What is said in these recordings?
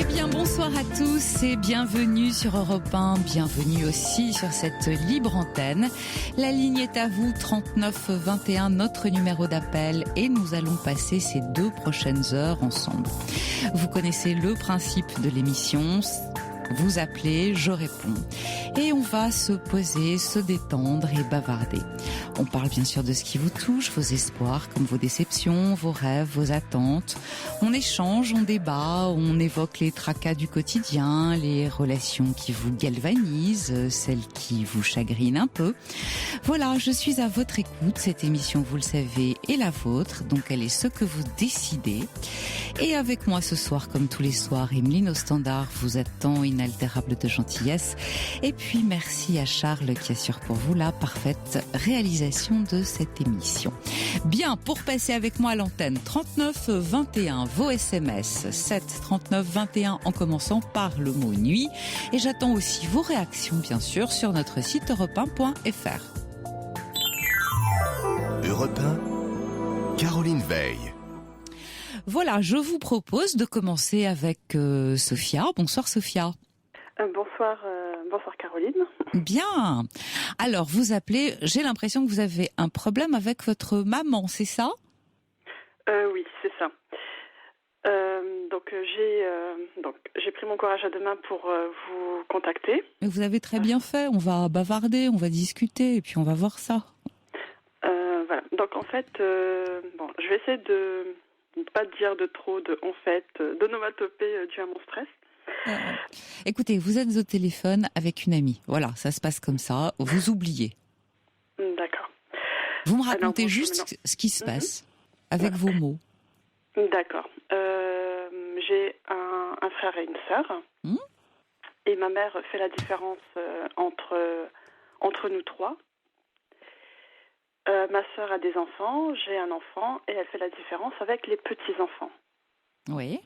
Bien, bonsoir à tous et bienvenue sur Europe 1, bienvenue aussi sur cette libre antenne. La ligne est à vous, 39 21, notre numéro d'appel, et nous allons passer ces 2 prochaines heures ensemble. Vous connaissez le principe de l'émission. Vous appelez, je réponds. Et on va se poser, se détendre et bavarder. On parle bien sûr de ce qui vous touche, vos espoirs, comme vos déceptions, vos rêves, vos attentes. On échange, on débat, on évoque les tracas du quotidien, les relations qui vous galvanisent, celles qui vous chagrinent un peu. Voilà, je suis à votre écoute. Cette émission, vous le savez, est la vôtre, donc elle est ce que vous décidez. Et avec moi ce soir, comme tous les soirs, Emeline au standard vous attend, inaltérable de gentillesse. Et puis merci à Charles qui assure pour vous la parfaite réalisation de cette émission. Bien, pour passer avec moi à l'antenne, 39 21, vos SMS, 7 39 21 en commençant par le mot nuit. Et j'attends aussi vos réactions, bien sûr, sur notre site europe1.fr. Europe 1, Caroline Veil. Voilà, je vous propose de commencer avec Sophia. Bonsoir Sophia. Bonsoir Caroline. Bien. Alors, vous appelez, j'ai l'impression que vous avez un problème avec votre maman, c'est ça ? Oui, c'est ça. Donc j'ai pris mon courage à deux mains pour vous contacter. Mais vous avez très bien fait, on va bavarder, on va discuter et puis on va voir ça. Voilà. Donc en fait, je vais essayer de ne pas dire de trop d'onomatopée dû à mon stress. Écoutez, vous êtes au téléphone avec une amie. Voilà, ça se passe comme ça. Vous oubliez. D'accord. Vous me racontez juste ce qui se passe avec vos mots. D'accord. J'ai un frère et une sœur. Et ma mère fait la différence entre nous trois. Ma sœur a des enfants, j'ai un enfant, et elle fait la différence avec les petits-enfants. Oui.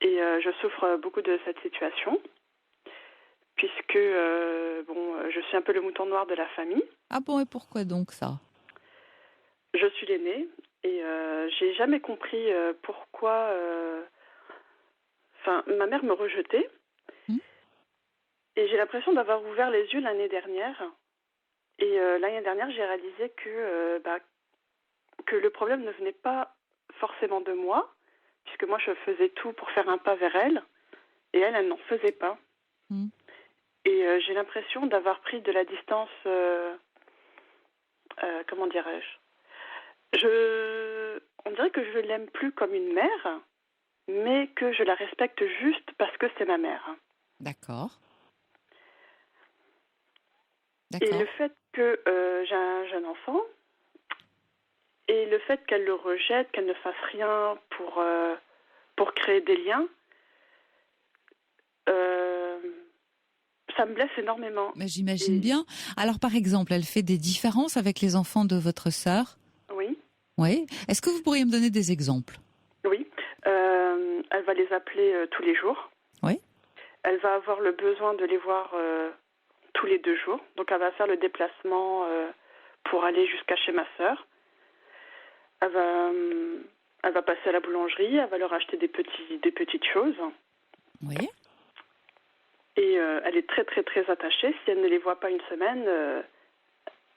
Et je souffre beaucoup de cette situation, puisque je suis un peu le mouton noir de la famille. Ah bon, et pourquoi donc ça ? Je suis l'aînée, et j'ai jamais compris pourquoi... ma mère me rejetait, et j'ai l'impression d'avoir ouvert les yeux l'année dernière. Et l'année dernière, j'ai réalisé que le problème ne venait pas forcément de moi, puisque moi, je faisais tout pour faire un pas vers elle, et elle n'en faisait pas. Et j'ai l'impression d'avoir pris de la distance, comment dirais-je, on dirait que je l'aime plus comme une mère, mais que je la respecte juste parce que c'est ma mère. D'accord. Et le fait que j'ai un jeune enfant, et le fait qu'elle le rejette, qu'elle ne fasse rien pour créer des liens, ça me blesse énormément. Mais j'imagine bien. Alors par exemple, elle fait des différences avec les enfants de votre sœur ? Oui. Oui. Est-ce que vous pourriez me donner des exemples ? Oui. Elle va les appeler tous les jours. Oui. Elle va avoir le besoin de les voir tous les 2 jours. Donc elle va faire le déplacement pour aller jusqu'à chez ma sœur. Elle va passer à la boulangerie, elle va leur acheter des petites choses. Oui. Et elle est très très très attachée. Si elle ne les voit pas une semaine,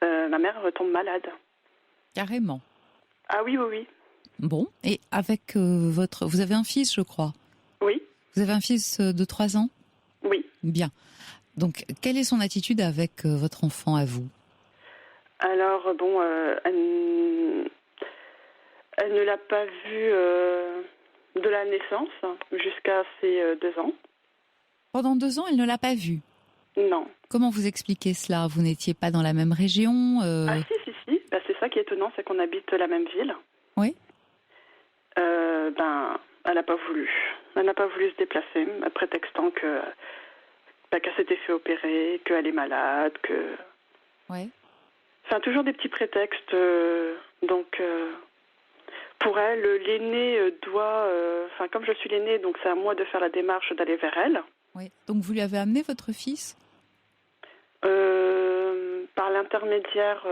ma mère retombe malade. Carrément. Ah oui. Bon, et avec vous avez un fils, je crois. Oui. Vous avez un fils de 3 ans ? Oui. Bien. Donc, quelle est son attitude avec votre enfant à vous ? Alors, elle ne l'a pas vu de la naissance jusqu'à ses 2 ans. Pendant 2 ans, elle ne l'a pas vu ? Non. Comment vous expliquez cela ? Vous n'étiez pas dans la même région Ah si. C'est ça qui est étonnant, c'est qu'on habite la même ville. Oui. Elle n'a pas voulu. Elle n'a pas voulu se déplacer, prétextant qu'elle s'était fait opérer, qu'elle est malade, que... Oui. Enfin, toujours des petits prétextes. Pour elle, l'aîné doit... comme je suis l'aînée, donc c'est à moi de faire la démarche d'aller vers elle. Oui. Donc vous lui avez amené votre fils ? Par l'intermédiaire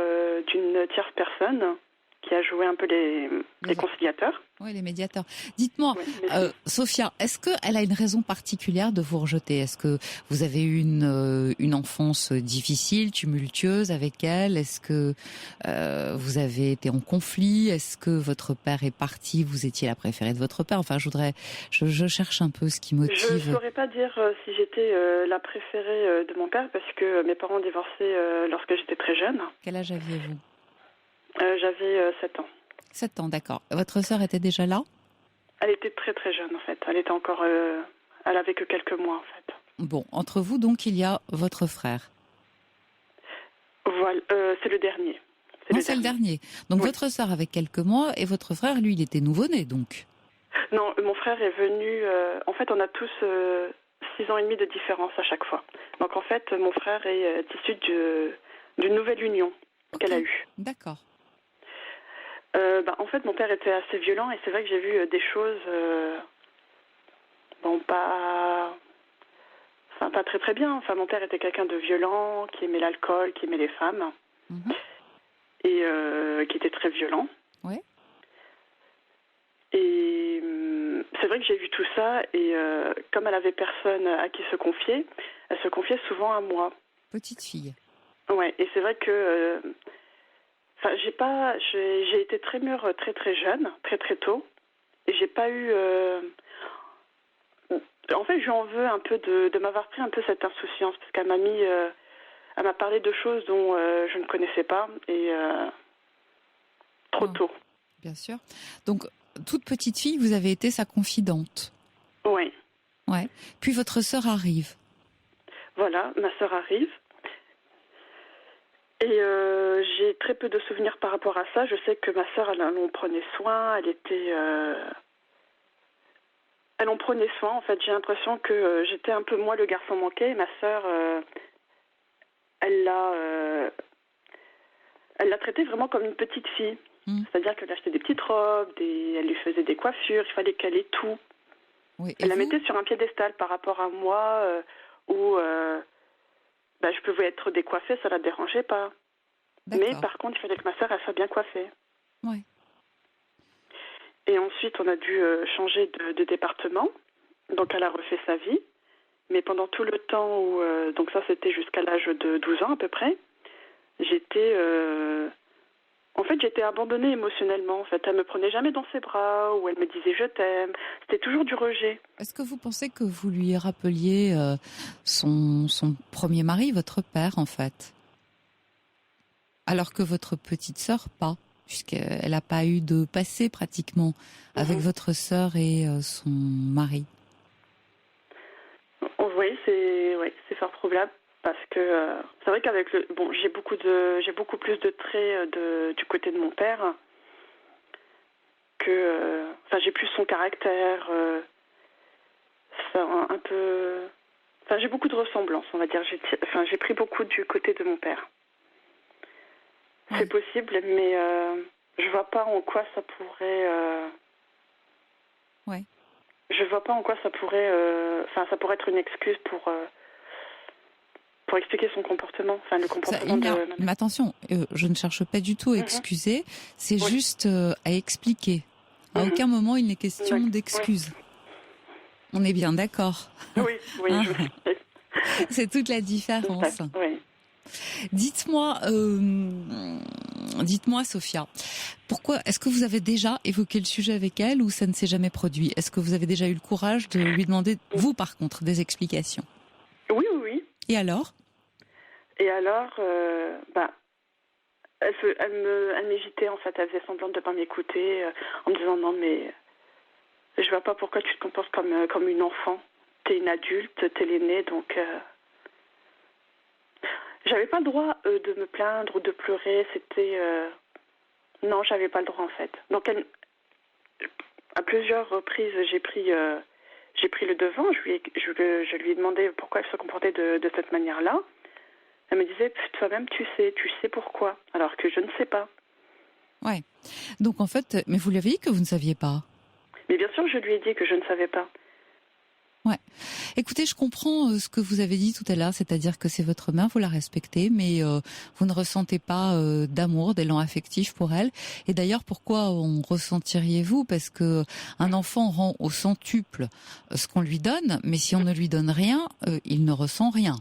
d'une tierce personne qui a joué un peu les conciliateurs. Oui, les médiateurs. Dites-moi, Sophia, est-ce qu'elle a une raison particulière de vous rejeter? Est-ce que vous avez eu une enfance difficile, tumultueuse avec elle? Est-ce que vous avez été en conflit? Est-ce que votre père est parti? Vous étiez la préférée de votre père? Enfin, je cherche un peu ce qui motive. Je ne saurais pas dire si j'étais la préférée de mon père, parce que mes parents ont divorcé lorsque j'étais très jeune. Quel âge aviez-vous? J'avais 7 ans. 7 ans, d'accord. Votre sœur était déjà là? Elle était très très jeune en fait. Elle était encore, elle avait que quelques mois en fait. Bon, entre vous donc il y a votre frère. Voilà, c'est le dernier. C'est le dernier. Donc oui. Votre sœur avait quelques mois et votre frère, lui, il était nouveau-né donc. Non, mon frère est venu. En fait, on a tous 6 ans et demi de différence à chaque fois. Donc en fait, mon frère est issu d'une nouvelle union qu'elle a eue. D'accord. En fait, mon père était assez violent et c'est vrai que j'ai vu des choses, pas très très bien. Enfin, mon père était quelqu'un de violent, qui aimait l'alcool, qui aimait les femmes, et qui était très violent. Ouais. Et c'est vrai que j'ai vu tout ça et comme elle avait personne à qui se confier, elle se confiait souvent à moi. Petite fille. Ouais, et c'est vrai que. J'ai été très mûre très très jeune, très très tôt, et j'ai pas eu. En fait, je lui en veux un peu de m'avoir pris un peu cette insouciance, parce qu'elle m'a elle m'a parlé de choses dont je ne connaissais pas et trop tôt. Bien sûr. Donc, toute petite fille, vous avez été sa confidente. Oui. Ouais. Puis votre sœur arrive. Voilà, ma sœur arrive. Et j'ai très peu de souvenirs par rapport à ça. Je sais que ma sœur, elle en prenait soin. Elle en prenait soin. En fait, j'ai l'impression que j'étais un peu moi le garçon manqué. Et ma sœur, elle l'a traitée vraiment comme une petite fille. C'est-à-dire qu'elle achetait des petites robes, elle lui faisait des coiffures. Il fallait qu'elle ait tout. Oui, elle la mettait sur un piédestal par rapport à moi, où je pouvais être décoiffée, ça la dérangeait pas. D'accord. Mais par contre, il fallait que ma sœur, elle soit bien coiffée. Ouais. Et ensuite, on a dû changer de département. Donc, elle a refait sa vie. Mais pendant tout le temps où... donc ça, c'était jusqu'à l'âge de 12 ans à peu près. J'étais abandonnée émotionnellement. En fait, elle me prenait jamais dans ses bras ou elle me disait « je t'aime ». C'était toujours du rejet. Est-ce que vous pensez que vous lui rappeliez son premier mari, votre père, en fait? Alors que votre petite sœur, pas, puisqu'elle n'a pas eu de passé pratiquement avec votre sœur et son mari. Oui, c'est fort probable. Parce que c'est vrai qu'avec j'ai beaucoup plus de traits du côté de mon père que j'ai plus son caractère, un peu, j'ai beaucoup de ressemblances, on va dire. J'ai pris beaucoup du côté de mon père. Oui. C'est possible, mais je vois pas en quoi ça pourrait. Ouais. Je vois pas en quoi ça pourrait. Ça pourrait être une excuse pour expliquer son comportement, le comportement Mais attention, je ne cherche pas du tout à excuser, c'est juste à expliquer. À aucun moment il n'est question d'excuses. On est bien d'accord. Oui. Hein? C'est toute la différence. Oui. Dites-moi, Sophia, pourquoi est-ce que vous avez déjà évoqué le sujet avec elle ou ça ne s'est jamais produit? Est-ce que vous avez déjà eu le courage de lui demander, vous par contre, des explications? Oui. Et alors? Elle m'hésitait en fait, elle faisait semblant de ne pas m'écouter en me disant non mais je vois pas pourquoi tu te comportes comme une enfant. T'es une adulte, t'es l'aînée, donc j'avais pas le droit de me plaindre ou de pleurer. C'était non, j'avais pas le droit en fait. Donc à plusieurs reprises j'ai pris le devant. Je lui ai demandé pourquoi elle se comportait de cette manière-là. Elle me disait, toi-même, tu sais pourquoi, alors que je ne sais pas. Ouais. Donc en fait, mais vous lui avez dit que vous ne saviez pas? Mais bien sûr, je lui ai dit que je ne savais pas. Ouais. Écoutez, je comprends ce que vous avez dit tout à l'heure, c'est-à-dire que c'est votre mère, vous la respectez, mais vous ne ressentez pas d'amour, d'élan affectif pour elle. Et d'ailleurs, pourquoi en ressentiriez-vous? Parce que un enfant rend au centuple ce qu'on lui donne, mais si on ne lui donne rien, il ne ressent rien.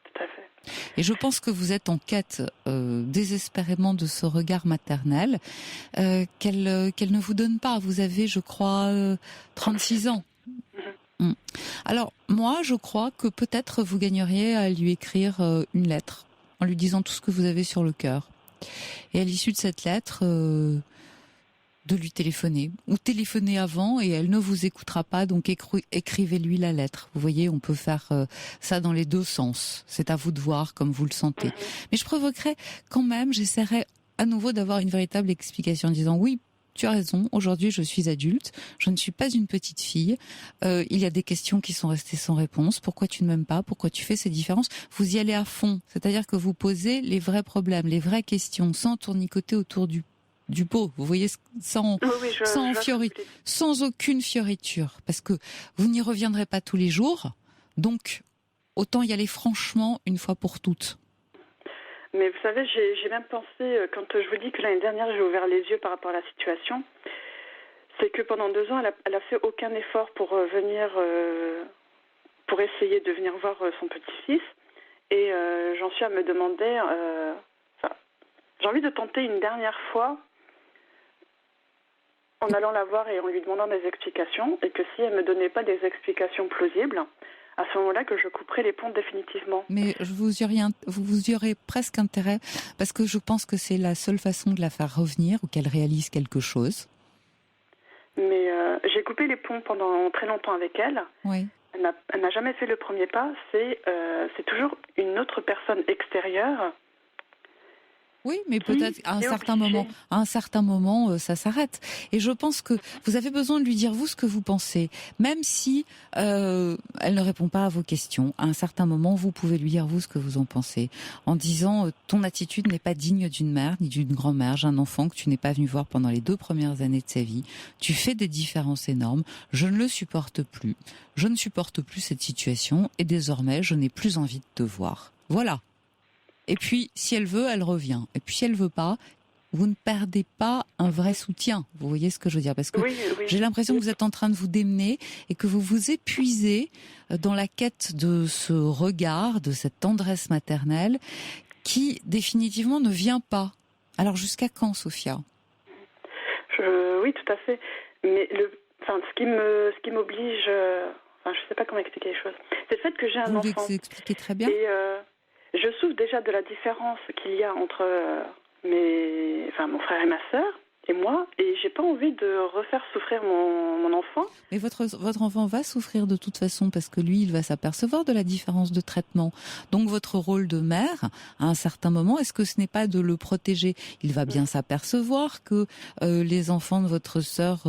Tout à fait. Et je pense que vous êtes en quête désespérément de ce regard maternel qu'elle ne vous donne pas. Vous avez, je crois, 36 ans. Alors, moi, je crois que peut-être vous gagneriez à lui écrire une lettre en lui disant tout ce que vous avez sur le cœur. Et à l'issue de cette lettre, de lui téléphoner. Ou téléphoner avant et elle ne vous écoutera pas, donc écrivez-lui la lettre. Vous voyez, on peut faire ça dans les deux sens. C'est à vous de voir comme vous le sentez. Mais je provoquerai quand même, j'essaierai à nouveau d'avoir une véritable explication en disant oui, tu as raison, aujourd'hui je suis adulte, je ne suis pas une petite fille, il y a des questions qui sont restées sans réponse, pourquoi tu ne m'aimes pas, pourquoi tu fais ces différences, vous y allez à fond, c'est-à-dire que vous posez les vrais problèmes, les vraies questions, sans tournicoter autour du pot, vous voyez, sans aucune fioriture, parce que vous n'y reviendrez pas tous les jours, donc autant y aller franchement une fois pour toutes. Mais vous savez, j'ai même pensé, quand je vous dis que l'année dernière, j'ai ouvert les yeux par rapport à la situation, c'est que pendant 2 ans, elle a fait aucun effort pour pour essayer de venir voir son petit-fils. Et j'en suis à me demander, j'ai envie de tenter une dernière fois en allant la voir et en lui demandant des explications, et que si elle me donnait pas des explications plausibles, à ce moment-là que je couperai les ponts définitivement. Mais vous y aurez presque intérêt, parce que je pense que c'est la seule façon de la faire revenir ou qu'elle réalise quelque chose. Mais j'ai coupé les ponts pendant très longtemps avec elle. Oui. Elle n'a jamais fait le premier pas. C'est toujours une autre personne extérieure. Oui, mais peut-être à un certain moment, ça s'arrête. Et je pense que vous avez besoin de lui dire vous ce que vous pensez, même si elle ne répond pas à vos questions. À un certain moment, vous pouvez lui dire vous ce que vous en pensez, en disant ton attitude n'est pas digne d'une mère ni d'une grand-mère. J'ai un enfant que tu n'es pas venu voir pendant les 2 premières années de sa vie. Tu fais des différences énormes. Je ne le supporte plus. Je ne supporte plus cette situation et désormais, je n'ai plus envie de te voir. Voilà. Et puis, si elle veut, elle revient. Et puis, si elle veut pas, vous ne perdez pas un vrai soutien. Vous voyez ce que je veux dire? Parce que j'ai l'impression que vous êtes en train de vous démener et que vous vous épuisez dans la quête de ce regard, de cette tendresse maternelle qui, définitivement, ne vient pas. Alors, jusqu'à quand, Sophia? Oui, tout à fait. Mais ce qui m'oblige... je ne sais pas comment expliquer les choses. C'est le fait que j'ai un enfant. Vous l'expliquez très bien. Et je souffre déjà de la différence qu'il y a entre mon frère et ma sœur et moi, et j'ai pas envie de refaire souffrir mon enfant. Mais votre enfant va souffrir de toute façon parce que lui, il va s'apercevoir de la différence de traitement. Donc votre rôle de mère, à un certain moment, est-ce que ce n'est pas de le protéger? Il va bien s'apercevoir que les enfants de votre sœur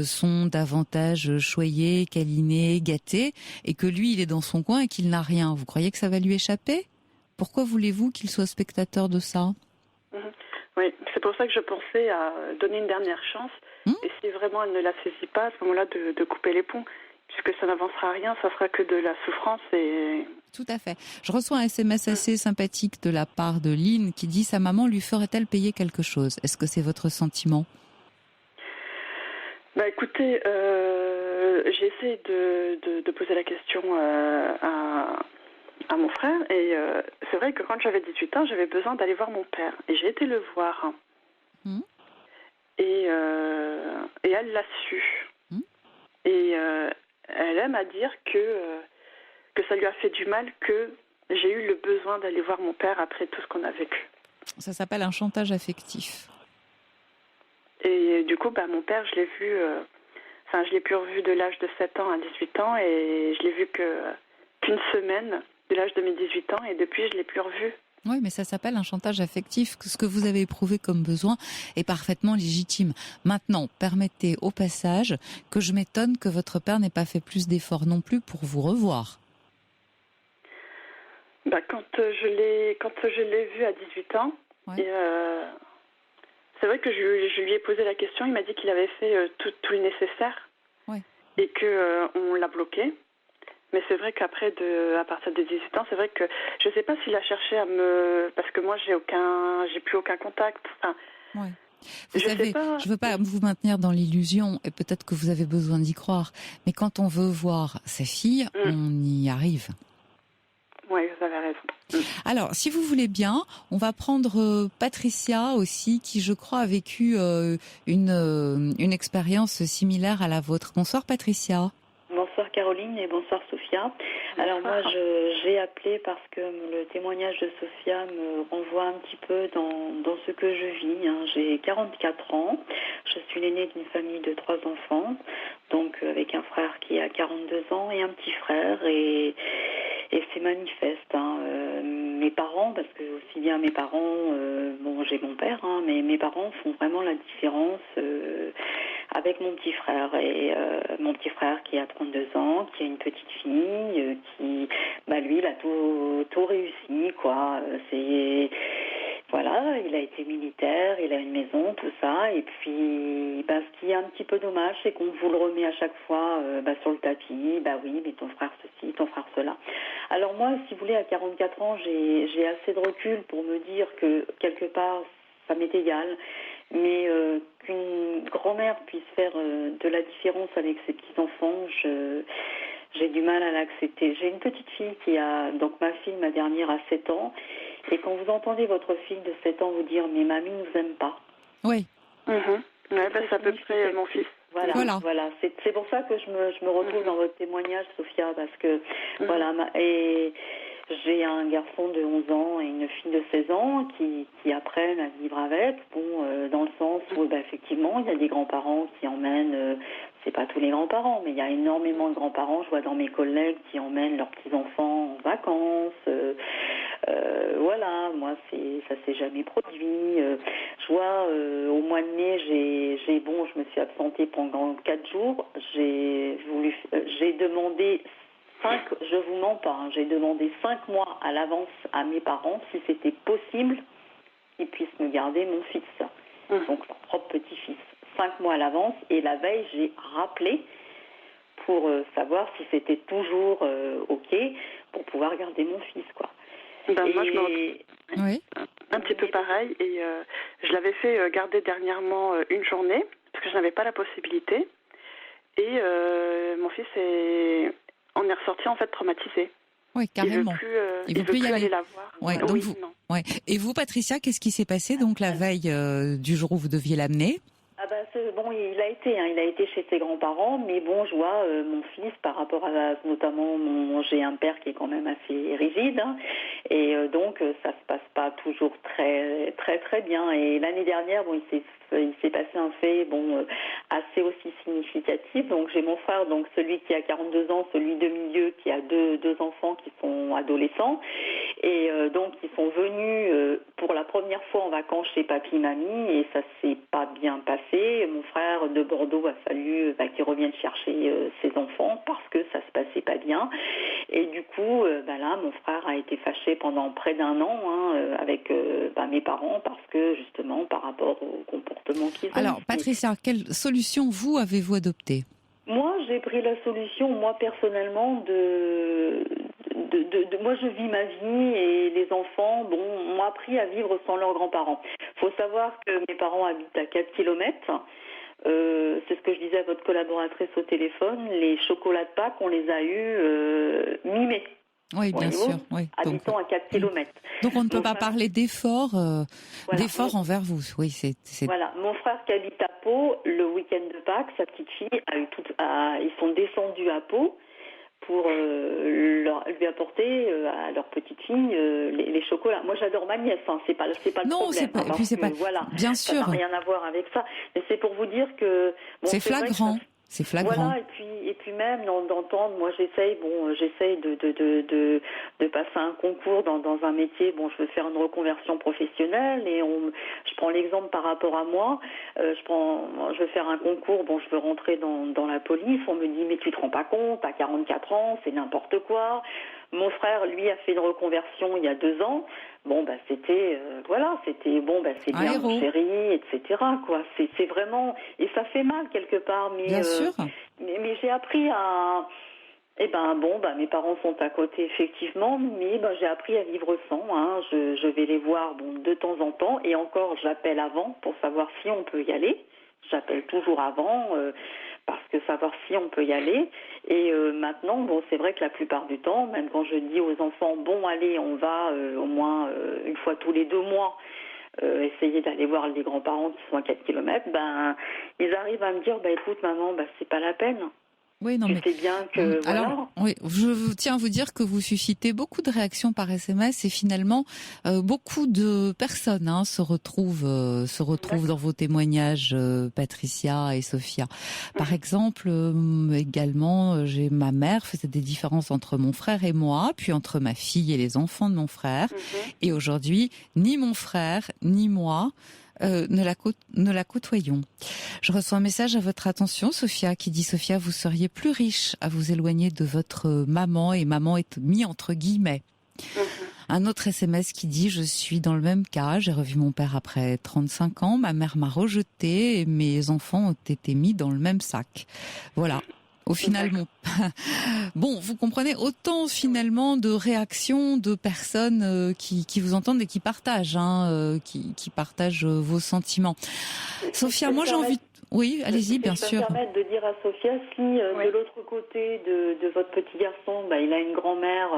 sont davantage choyés, câlinés, gâtés, et que lui, il est dans son coin et qu'il n'a rien. Vous croyez que ça va lui échapper? Pourquoi voulez-vous qu'il soit spectateur de ça? Oui, c'est pour ça que je pensais à donner une dernière chance. Et si vraiment elle ne la saisit pas, à ce moment-là, de couper les ponts. Puisque ça n'avancera à rien, ça sera que de la souffrance. Tout à fait. Je reçois un SMS assez sympathique de la part de Lynn qui dit « Sa maman lui ferait-elle payer quelque chose ?» Est-ce que c'est votre sentiment? Écoutez, j'ai essayé de poser la question à mon frère, et c'est vrai que quand j'avais 18 ans, j'avais besoin d'aller voir mon père, et j'ai été le voir. Et elle l'a su. Et elle aime à dire que ça lui a fait du mal, que j'ai eu le besoin d'aller voir mon père après tout ce qu'on a vécu. Ça s'appelle un chantage affectif. Et du coup, mon père, je l'ai vu, je l'ai plus revu de l'âge de 7 ans à 18 ans, et je l'ai vu qu'une semaine de l'âge de mes 18 ans, et depuis, je l'ai plus revu. Oui, mais ça s'appelle un chantage affectif. Ce que vous avez éprouvé comme besoin est parfaitement légitime. Maintenant, permettez au passage que je m'étonne que votre père n'ait pas fait plus d'efforts non plus pour vous revoir. Quand je l'ai vu à 18 ans, et, c'est vrai que je lui ai posé la question. Il m'a dit qu'il avait fait tout le nécessaire, et que on l'a bloqué. Mais c'est vrai qu'après, à partir de 18 ans, c'est vrai que je ne sais pas s'il a cherché parce que moi, j'ai plus aucun contact. Enfin, ouais. Vous savez, je veux pas vous maintenir dans l'illusion, et peut-être que vous avez besoin d'y croire, mais quand on veut voir sa fille, on y arrive. Oui, vous avez raison. Alors, si vous voulez bien, on va prendre Patricia aussi, qui je crois a vécu une expérience similaire à la vôtre. Bonsoir Patricia. Bonsoir Caroline et bonsoir Sophia. Alors moi j'ai appelé parce que le témoignage de Sophia me renvoie un petit peu dans ce que je vis. J'ai 44 ans, je suis l'aînée d'une famille de 3 enfants, donc avec un frère qui a 42 ans et un petit frère, et c'est manifeste. Mes parents, parce que aussi bien mes parents, j'ai mon père, mais mes parents font vraiment la différence avec mon petit frère, et mon petit frère qui a 32 ans, qui a une petite fille, qui, lui, il a tout réussi, quoi. Voilà, il a été militaire, il a une maison, tout ça, et puis, ce qui est un petit peu dommage, c'est qu'on vous le remet à chaque fois sur le tapis, oui, mais ton frère ceci, ton frère cela. Alors moi, si vous voulez, à 44 ans, j'ai assez de recul pour me dire que, quelque part, ça m'est égal, mais qu'une grand-mère puisse faire de la différence avec ses petits-enfants, j'ai du mal à l'accepter. J'ai une petite fille donc ma fille, ma dernière, a 7 ans, et quand vous entendez votre fille de 7 ans vous dire « mais mamie ne vous aime pas ». Oui. Ouais, c'est à peu près mon fils. Voilà. C'est pour ça que je me retrouve dans votre témoignage, Sophia, parce que, et j'ai un garçon de 11 ans et une fille de 16 ans qui apprennent à vivre avec, dans le sens où, effectivement, il y a des grands-parents qui emmènent, c'est pas tous les grands-parents, mais il y a énormément de grands-parents, je vois dans mes collègues qui emmènent leurs petits-enfants en vacances, moi, ça s'est jamais produit. Je vois, au mois de mai, je me suis absentée pendant 4 jours. J'ai demandé 5, je vous mens pas, j'ai demandé 5 mois à l'avance à mes parents si c'était possible qu'ils puissent me garder mon fils, donc leur propre petit-fils. 5 mois à l'avance, et la veille, j'ai rappelé pour savoir si c'était toujours OK pour pouvoir garder mon fils, quoi. Moi, je me retrouve un petit peu pareil, et je l'avais fait garder dernièrement une journée, parce que je n'avais pas la possibilité, et mon fils on est ressorti en fait traumatisé. Oui, carrément. Il veut plus aller la voir. Ouais, donc Et vous, Patricia, qu'est-ce qui s'est passé donc la veille du jour où vous deviez l'amener ? Il a été chez ses grands-parents, mais je vois mon fils par rapport à, notamment, j'ai un père qui est quand même assez rigide, et donc ça se passe pas toujours très très très bien. Et l'année dernière, il s'est passé un fait assez aussi significatif. Donc j'ai mon frère, donc celui qui a 42 ans, celui de milieu qui a deux enfants qui sont adolescents, et donc ils sont venus pour la première fois en vacances chez papy mamie, et ça s'est pas bien passé. Mon frère de Bordeaux a fallu qu'il revienne chercher ses enfants parce que ça se passait pas bien, et du coup là mon frère a été fâché pendant près d'1 an avec mes parents, parce que justement par rapport au comportement qu'ils ont. Alors Patricia, quelle solution vous avez-vous adoptée ? Moi, j'ai pris la solution, moi personnellement, moi je vis ma vie, et les enfants m'ont appris à vivre sans leurs grands-parents. Il faut savoir que mes parents habitent à 4 kilomètres. C'est ce que je disais à votre collaboratrice au téléphone, les chocolats de Pâques, on les a eus mi-mai. Oui, bien sûr. Oui. Habitant à 4 kilomètres. Donc on ne peut pas parler d'efforts envers vous. Oui, c'est. Voilà, mon frère qui habite à Pau, le week-end de Pâques, sa petite fille ils sont descendus à Pau pour lui apporter à leur petite fille les chocolats. Moi, j'adore ma nièce, c'est pas le problème. Non, c'est pas. Et puis c'est pas. Bien sûr. Ça n'a rien à voir avec ça. Mais c'est pour vous dire que c'est flagrant. C'est flagrant. Voilà, et puis même d'entendre, moi j'essaye de passer un concours dans un métier. Je veux faire une reconversion professionnelle, et je prends l'exemple par rapport à moi. Je veux faire un concours. Je veux rentrer dans la police. On me dit mais tu te rends pas compte, à 44 ans, c'est n'importe quoi. Mon frère, lui, a fait une reconversion il y a 2 ans. C'était c'est bien mon chéri, etc. quoi. C'est vraiment, et ça fait mal quelque part, mais bien sûr. Mais j'ai appris à Eh ben bon, mes parents sont à côté effectivement, mais j'ai appris à vivre sans. Je vais les voir de temps en temps, et encore j'appelle avant pour savoir si on peut y aller. J'appelle toujours avant parce que savoir si on peut y aller. Et maintenant, c'est vrai que la plupart du temps, même quand je dis aux enfants, allez, on va au moins une fois tous les 2 mois essayer d'aller voir les grands-parents qui sont à 4 kilomètres, ils arrivent à me dire, écoute maman, c'est pas la peine. Oui, non, Je mais sais bien que alors, oui, je tiens à vous dire que vous suscitez beaucoup de réactions par SMS et finalement beaucoup de personnes se retrouvent dans vos témoignages, Patricia et Sophia. Par exemple, également, j'ai ma mère faisait des différences entre mon frère et moi, puis entre ma fille et les enfants de mon frère. Et aujourd'hui, ni mon frère ni moi ne la côtoyons. Je reçois un message à votre attention, Sophia, qui dit: Sophia, vous seriez plus riche à vous éloigner de votre maman, et maman est mis entre guillemets. Un autre SMS qui dit: je suis dans le même cas, j'ai revu mon père après 35 ans, ma mère m'a rejeté et mes enfants ont été mis dans le même sac. Voilà. Au final, bon, vous comprenez, autant finalement de réactions de personnes qui vous entendent et qui partagent, qui partagent vos sentiments. Sophia, moi j'ai envie. Oui, allez-y, bien sûr. Je peux me permettre de dire à Sophia, si de l'autre côté de votre petit garçon, il a une grand-mère,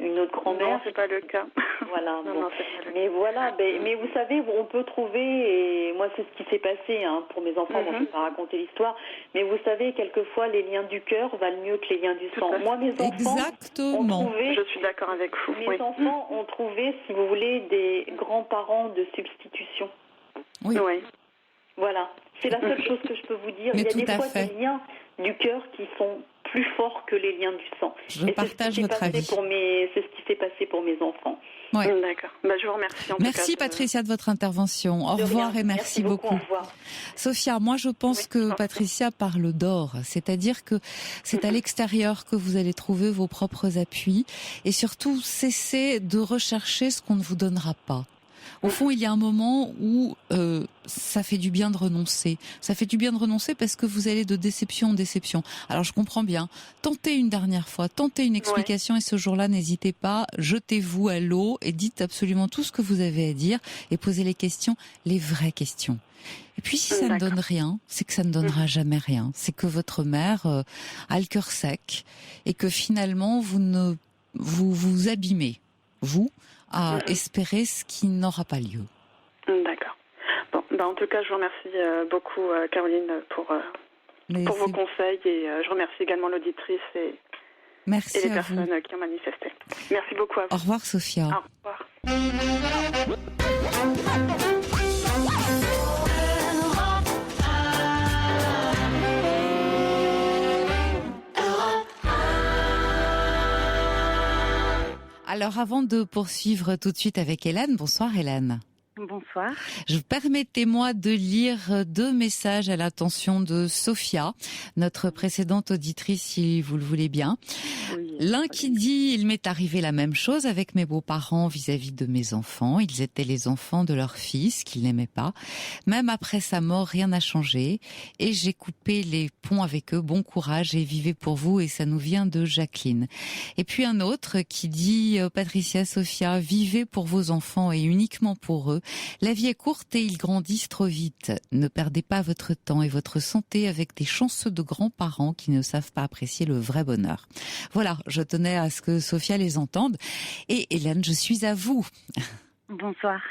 une autre grand-mère. Non, c'est pas le cas. Voilà. Non, c'est pas le cas. Mais voilà, mais vous savez, on peut trouver, et moi c'est ce qui s'est passé pour mes enfants, je ne vais pas raconter l'histoire, mais vous savez, quelquefois les liens du cœur valent mieux que les liens du sang. Moi, mes enfants ont trouvé, je suis d'accord avec vous. Mes enfants ont trouvé, si vous voulez, des grands-parents de substitution. Oui. Voilà, c'est la seule chose que je peux vous dire. Mais il y a des fois fait. des liens du cœur qui sont plus forts que les liens du sang. Je partage votre avis. C'est ce qui s'est passé pour mes enfants. Ouais. D'accord. Je vous remercie. Merci Patricia de votre intervention. Au revoir et merci beaucoup. Au revoir. Sophia, moi je pense que Patricia parle d'or, c'est-à-dire que c'est à l'extérieur que vous allez trouver vos propres appuis, et surtout cessez de rechercher ce qu'on ne vous donnera pas. Au fond, il y a un moment où ça fait du bien de renoncer. Ça fait du bien de renoncer parce que vous allez de déception en déception. Alors je comprends bien. Tentez une dernière fois, tentez une explication, et ce jour-là, n'hésitez pas, jetez-vous à l'eau et dites absolument tout ce que vous avez à dire et posez les questions, les vraies questions. Et puis si ça ne donne rien, c'est que ça ne donnera jamais rien. C'est que votre mère a le cœur sec et que finalement vous vous abîmez, vous, à espérer ce qui n'aura pas lieu. D'accord. Bon, en tout cas, je vous remercie beaucoup, Caroline, pour vos conseils, et je remercie également l'auditrice et les personnes qui ont manifesté. Merci beaucoup à vous. Au revoir, Sophia. Au revoir. Alors, avant de poursuivre tout de suite avec Hélène, bonsoir Hélène. Bonsoir. Permettez-moi de lire 2 messages à l'attention de Sophia, notre précédente auditrice, si vous le voulez bien. Oui. L'un qui dit: il m'est arrivé la même chose avec mes beaux-parents vis-à-vis de mes enfants. Ils étaient les enfants de leur fils qu'ils n'aimaient pas. Même après sa mort, rien n'a changé. Et j'ai coupé les ponts avec eux. Bon courage et vivez pour vous. Et ça nous vient de Jacqueline. Et puis un autre qui dit: Patricia, Sophia, vivez pour vos enfants et uniquement pour eux. La vie est courte et ils grandissent trop vite. Ne perdez pas votre temps et votre santé avec des chanceux de grands-parents qui ne savent pas apprécier le vrai bonheur. Voilà, je tenais à ce que Sophia les entende. Et Hélène, je suis à vous. Bonsoir.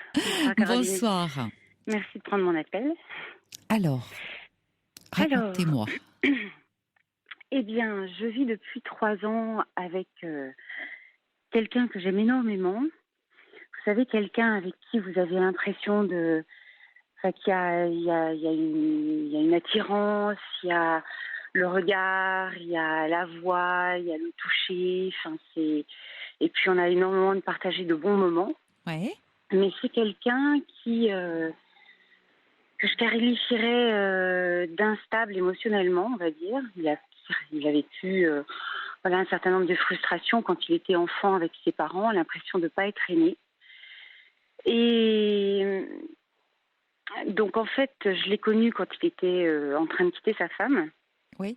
Bonsoir. Merci de prendre mon appel. Alors, racontez-moi. Eh bien, je vis depuis 3 ans avec quelqu'un que j'aime énormément. Vous savez, quelqu'un avec qui vous avez l'impression qu'il y a une attirance, il y a le regard, il y a la voix, il y a le toucher. Et puis on a énormément de partagé de bons moments. Ouais. Mais c'est quelqu'un que je qualifierais d'instable émotionnellement, on va dire. Il a vécu un certain nombre de frustrations quand il était enfant avec ses parents, l'impression de ne pas être aimé. Et donc en fait, je l'ai connu quand il était en train de quitter sa femme. Oui.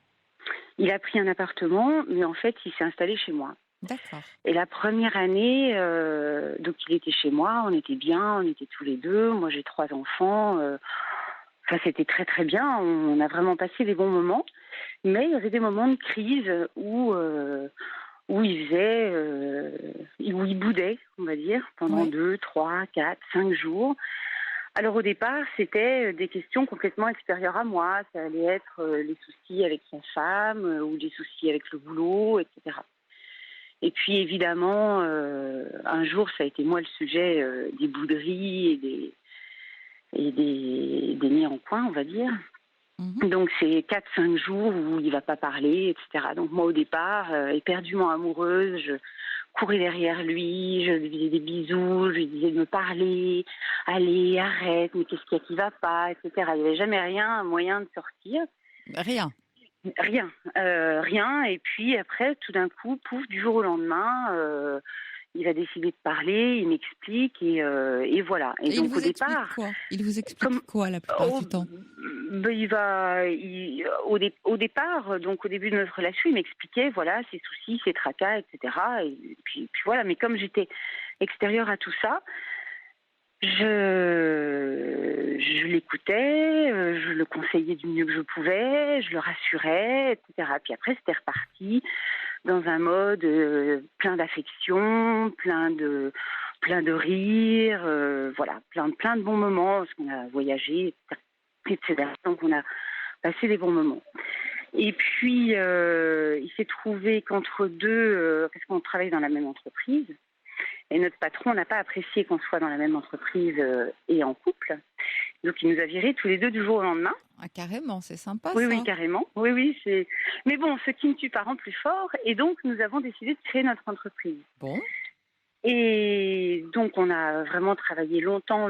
Il a pris un appartement, mais en fait, il s'est installé chez moi. D'accord. Et la première année, donc il était chez moi, on était bien, on était tous les deux. Moi, j'ai 3 enfants. Enfin, c'était très très bien. On a vraiment passé des bons moments. Mais il y avait des moments de crise où il faisait, où il boudait, on va dire, pendant 2, 3, 4, 5 jours. Alors au départ, c'était des questions complètement extérieures à moi. Ça allait être les soucis avec sa femme ou les soucis avec le boulot, etc. Et puis évidemment, un jour, ça a été moi le sujet des bouderies et des nids en coin, on va dire. Donc c'est 4-5 jours où il ne va pas parler, etc. Donc moi au départ, éperdument amoureuse, je courais derrière lui, je lui faisais des bisous, je lui disais de me parler, allez, arrête, mais qu'est-ce qu'il y a qui ne va pas, etc. Il n'y avait jamais rien, un moyen de sortir. Rien. Rien. Et puis après, tout d'un coup, pouf, du jour au lendemain, il a décidé de parler, il m'explique et voilà. Et donc il vous explique quoi ? Il vous explique quoi la plupart du temps ? Au départ, donc au début de notre relation, il m'expliquait voilà ses soucis, ses tracas, etc. Et puis voilà. Mais comme j'étais extérieure à tout ça, je l'écoutais, je le conseillais du mieux que je pouvais, je le rassurais, etc. Puis après, c'était reparti dans un mode plein d'affection, plein de rire, voilà, plein de bons moments, parce qu'on a voyagé, etc. Donc on a passé des bons moments. Et puis, il s'est trouvé qu'entre deux, parce qu'on travaille dans la même entreprise, et notre patron n'a pas apprécié qu'on soit dans la même entreprise et en couple. Donc, il nous a virés tous les deux du jour au lendemain. Ah, carrément, c'est sympa, oui, ça. Oui, carrément. Oui, c'est... Mais bon, ce qui ne tue pas rend plus fort. Et donc, nous avons décidé de créer notre entreprise. Bon. Et donc, on a vraiment travaillé longtemps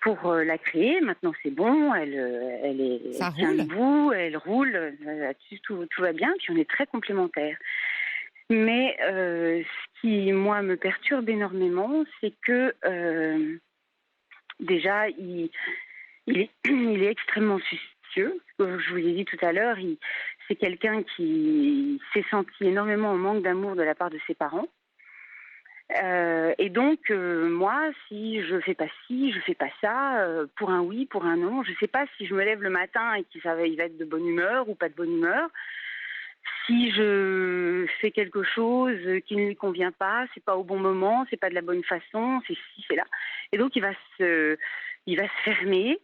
pour la créer. Maintenant, c'est bon. Elle tient debout, elle roule. Là-dessus, tout va bien. Puis, on est très complémentaires. Mais ce qui, moi, me perturbe énormément, c'est que déjà, il est extrêmement soucieux. Comme je vous l'ai dit tout à l'heure, c'est quelqu'un qui s'est senti énormément en manque d'amour de la part de ses parents. Et donc, moi, si je fais pas ci, je fais pas ça, pour un oui, pour un non, je sais pas si je me lève le matin et il va être de bonne humeur ou pas de bonne humeur. Si je fais quelque chose qui ne lui convient pas, c'est pas au bon moment, c'est pas de la bonne façon, c'est ci, c'est là. Et donc il va se fermer.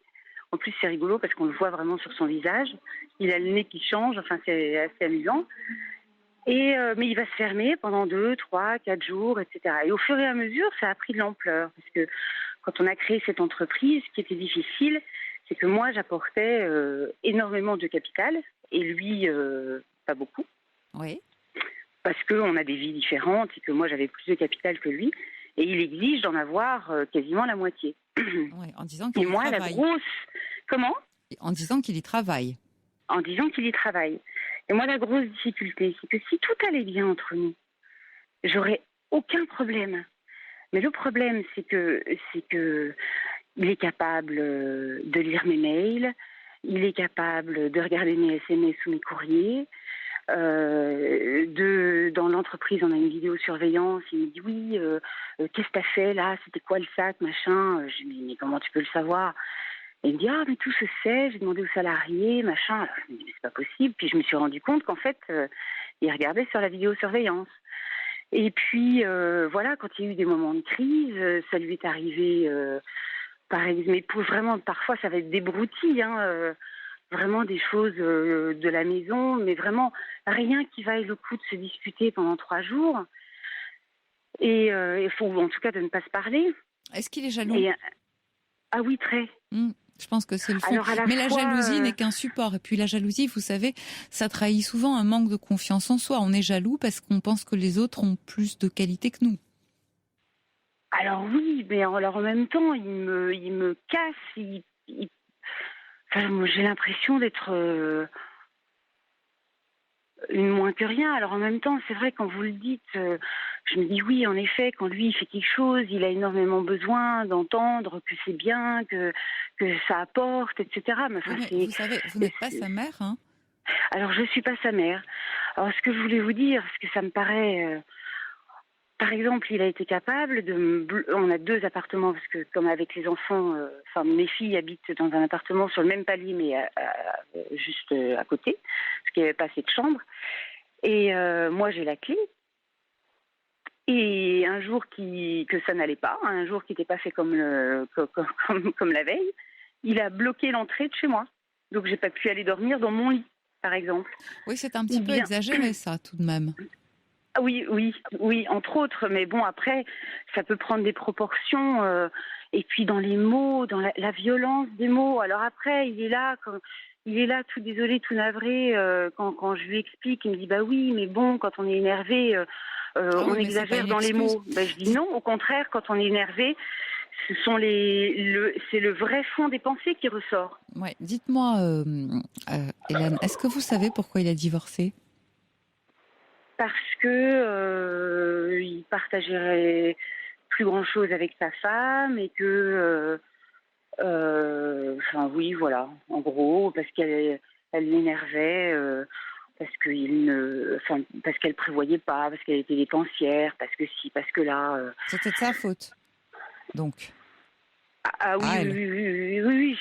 En plus c'est rigolo parce qu'on le voit vraiment sur son visage. Il a le nez qui change, enfin c'est assez amusant. Mais il va se fermer pendant 2, 3, 4 jours, etc. Et au fur et à mesure, ça a pris de l'ampleur. Parce que quand on a créé cette entreprise, ce qui était difficile, c'est que moi j'apportais énormément de capital et lui pas beaucoup. Oui. Parce qu'on a des vies différentes et que moi j'avais plus de capital que lui. Et il exige d'en avoir quasiment la moitié. Oui, en disant qu'il y travaille. La grosse... Comment ? En disant qu'il y travaille. En disant qu'il y travaille. Et moi, la grosse difficulté, c'est que si tout allait bien entre nous, j'aurais aucun problème. Mais le problème, c'est que il est capable de lire mes mails, il est capable de regarder mes SMS ou mes courriers. Dans l'entreprise, on a une vidéosurveillance. Il me dit oui, qu'est-ce que t'as fait là ? C'était quoi le sac, machin ? Je lui dis mais comment tu peux le savoir ? Et il me dit mais tout se sait. J'ai demandé aux salariés, machin. Alors, je me dis mais c'est pas possible. Puis je me suis rendu compte qu'en fait, il regardait sur la vidéosurveillance. Et puis voilà, quand il y a eu des moments de crise, ça lui est arrivé. Par exemple, mais vraiment, parfois ça va être des broutilles. Vraiment des choses de la maison, mais vraiment rien qui vaille le coup de se disputer pendant 3 jours. Et il faut en tout cas de ne pas se parler. Est-ce qu'il est jaloux ? Ah oui, très. Je pense que c'est le fond. Mais la jalousie n'est qu'un support. Et puis la jalousie, vous savez, ça trahit souvent un manque de confiance en soi. On est jaloux parce qu'on pense que les autres ont plus de qualité que nous. Alors oui, mais alors en même temps, il me casse, Enfin, j'ai l'impression d'être une moins que rien. Alors en même temps, c'est vrai, quand vous le dites, je me dis oui, en effet, quand lui il fait quelque chose, il a énormément besoin d'entendre que c'est bien, que ça apporte, etc. Mais, enfin, vous savez, vous n'êtes pas sa mère, hein ? Alors, je suis pas sa mère. Alors, ce que je voulais vous dire, parce que ça me paraît... par exemple, il a été capable on a 2 appartements, parce que comme avec les enfants, mes filles habitent dans un appartement sur le même palier, mais juste à côté, parce qu'il n'y avait pas assez de chambres. Et moi, j'ai la clé. Et un jour que ça n'allait pas, un jour qui n'était pas fait comme la veille, il a bloqué l'entrée de chez moi. Donc, j'ai pas pu aller dormir dans mon lit, par exemple. Oui, c'est un petit peu exagéré, ça, tout de même. Oui, entre autres. Mais bon, après, ça peut prendre des proportions. Et puis dans les mots, dans la violence des mots. Alors après, il est là, tout désolé, tout navré. Quand je lui explique, il me dit bah oui, mais bon, quand on est énervé, on exagère dans les mots. Je dis non, au contraire, quand on est énervé, c'est le vrai fond des pensées qui ressort. Ouais. Dites-moi, Hélène, est-ce que vous savez pourquoi il a divorcé ? Parce que il partagerait plus grand-chose avec sa femme et que, oui, voilà, en gros, parce qu'elle l'énervait, parce qu'elle prévoyait pas, parce qu'elle était dépensière, parce que si, parce que là. C'était de sa faute, donc. Oui,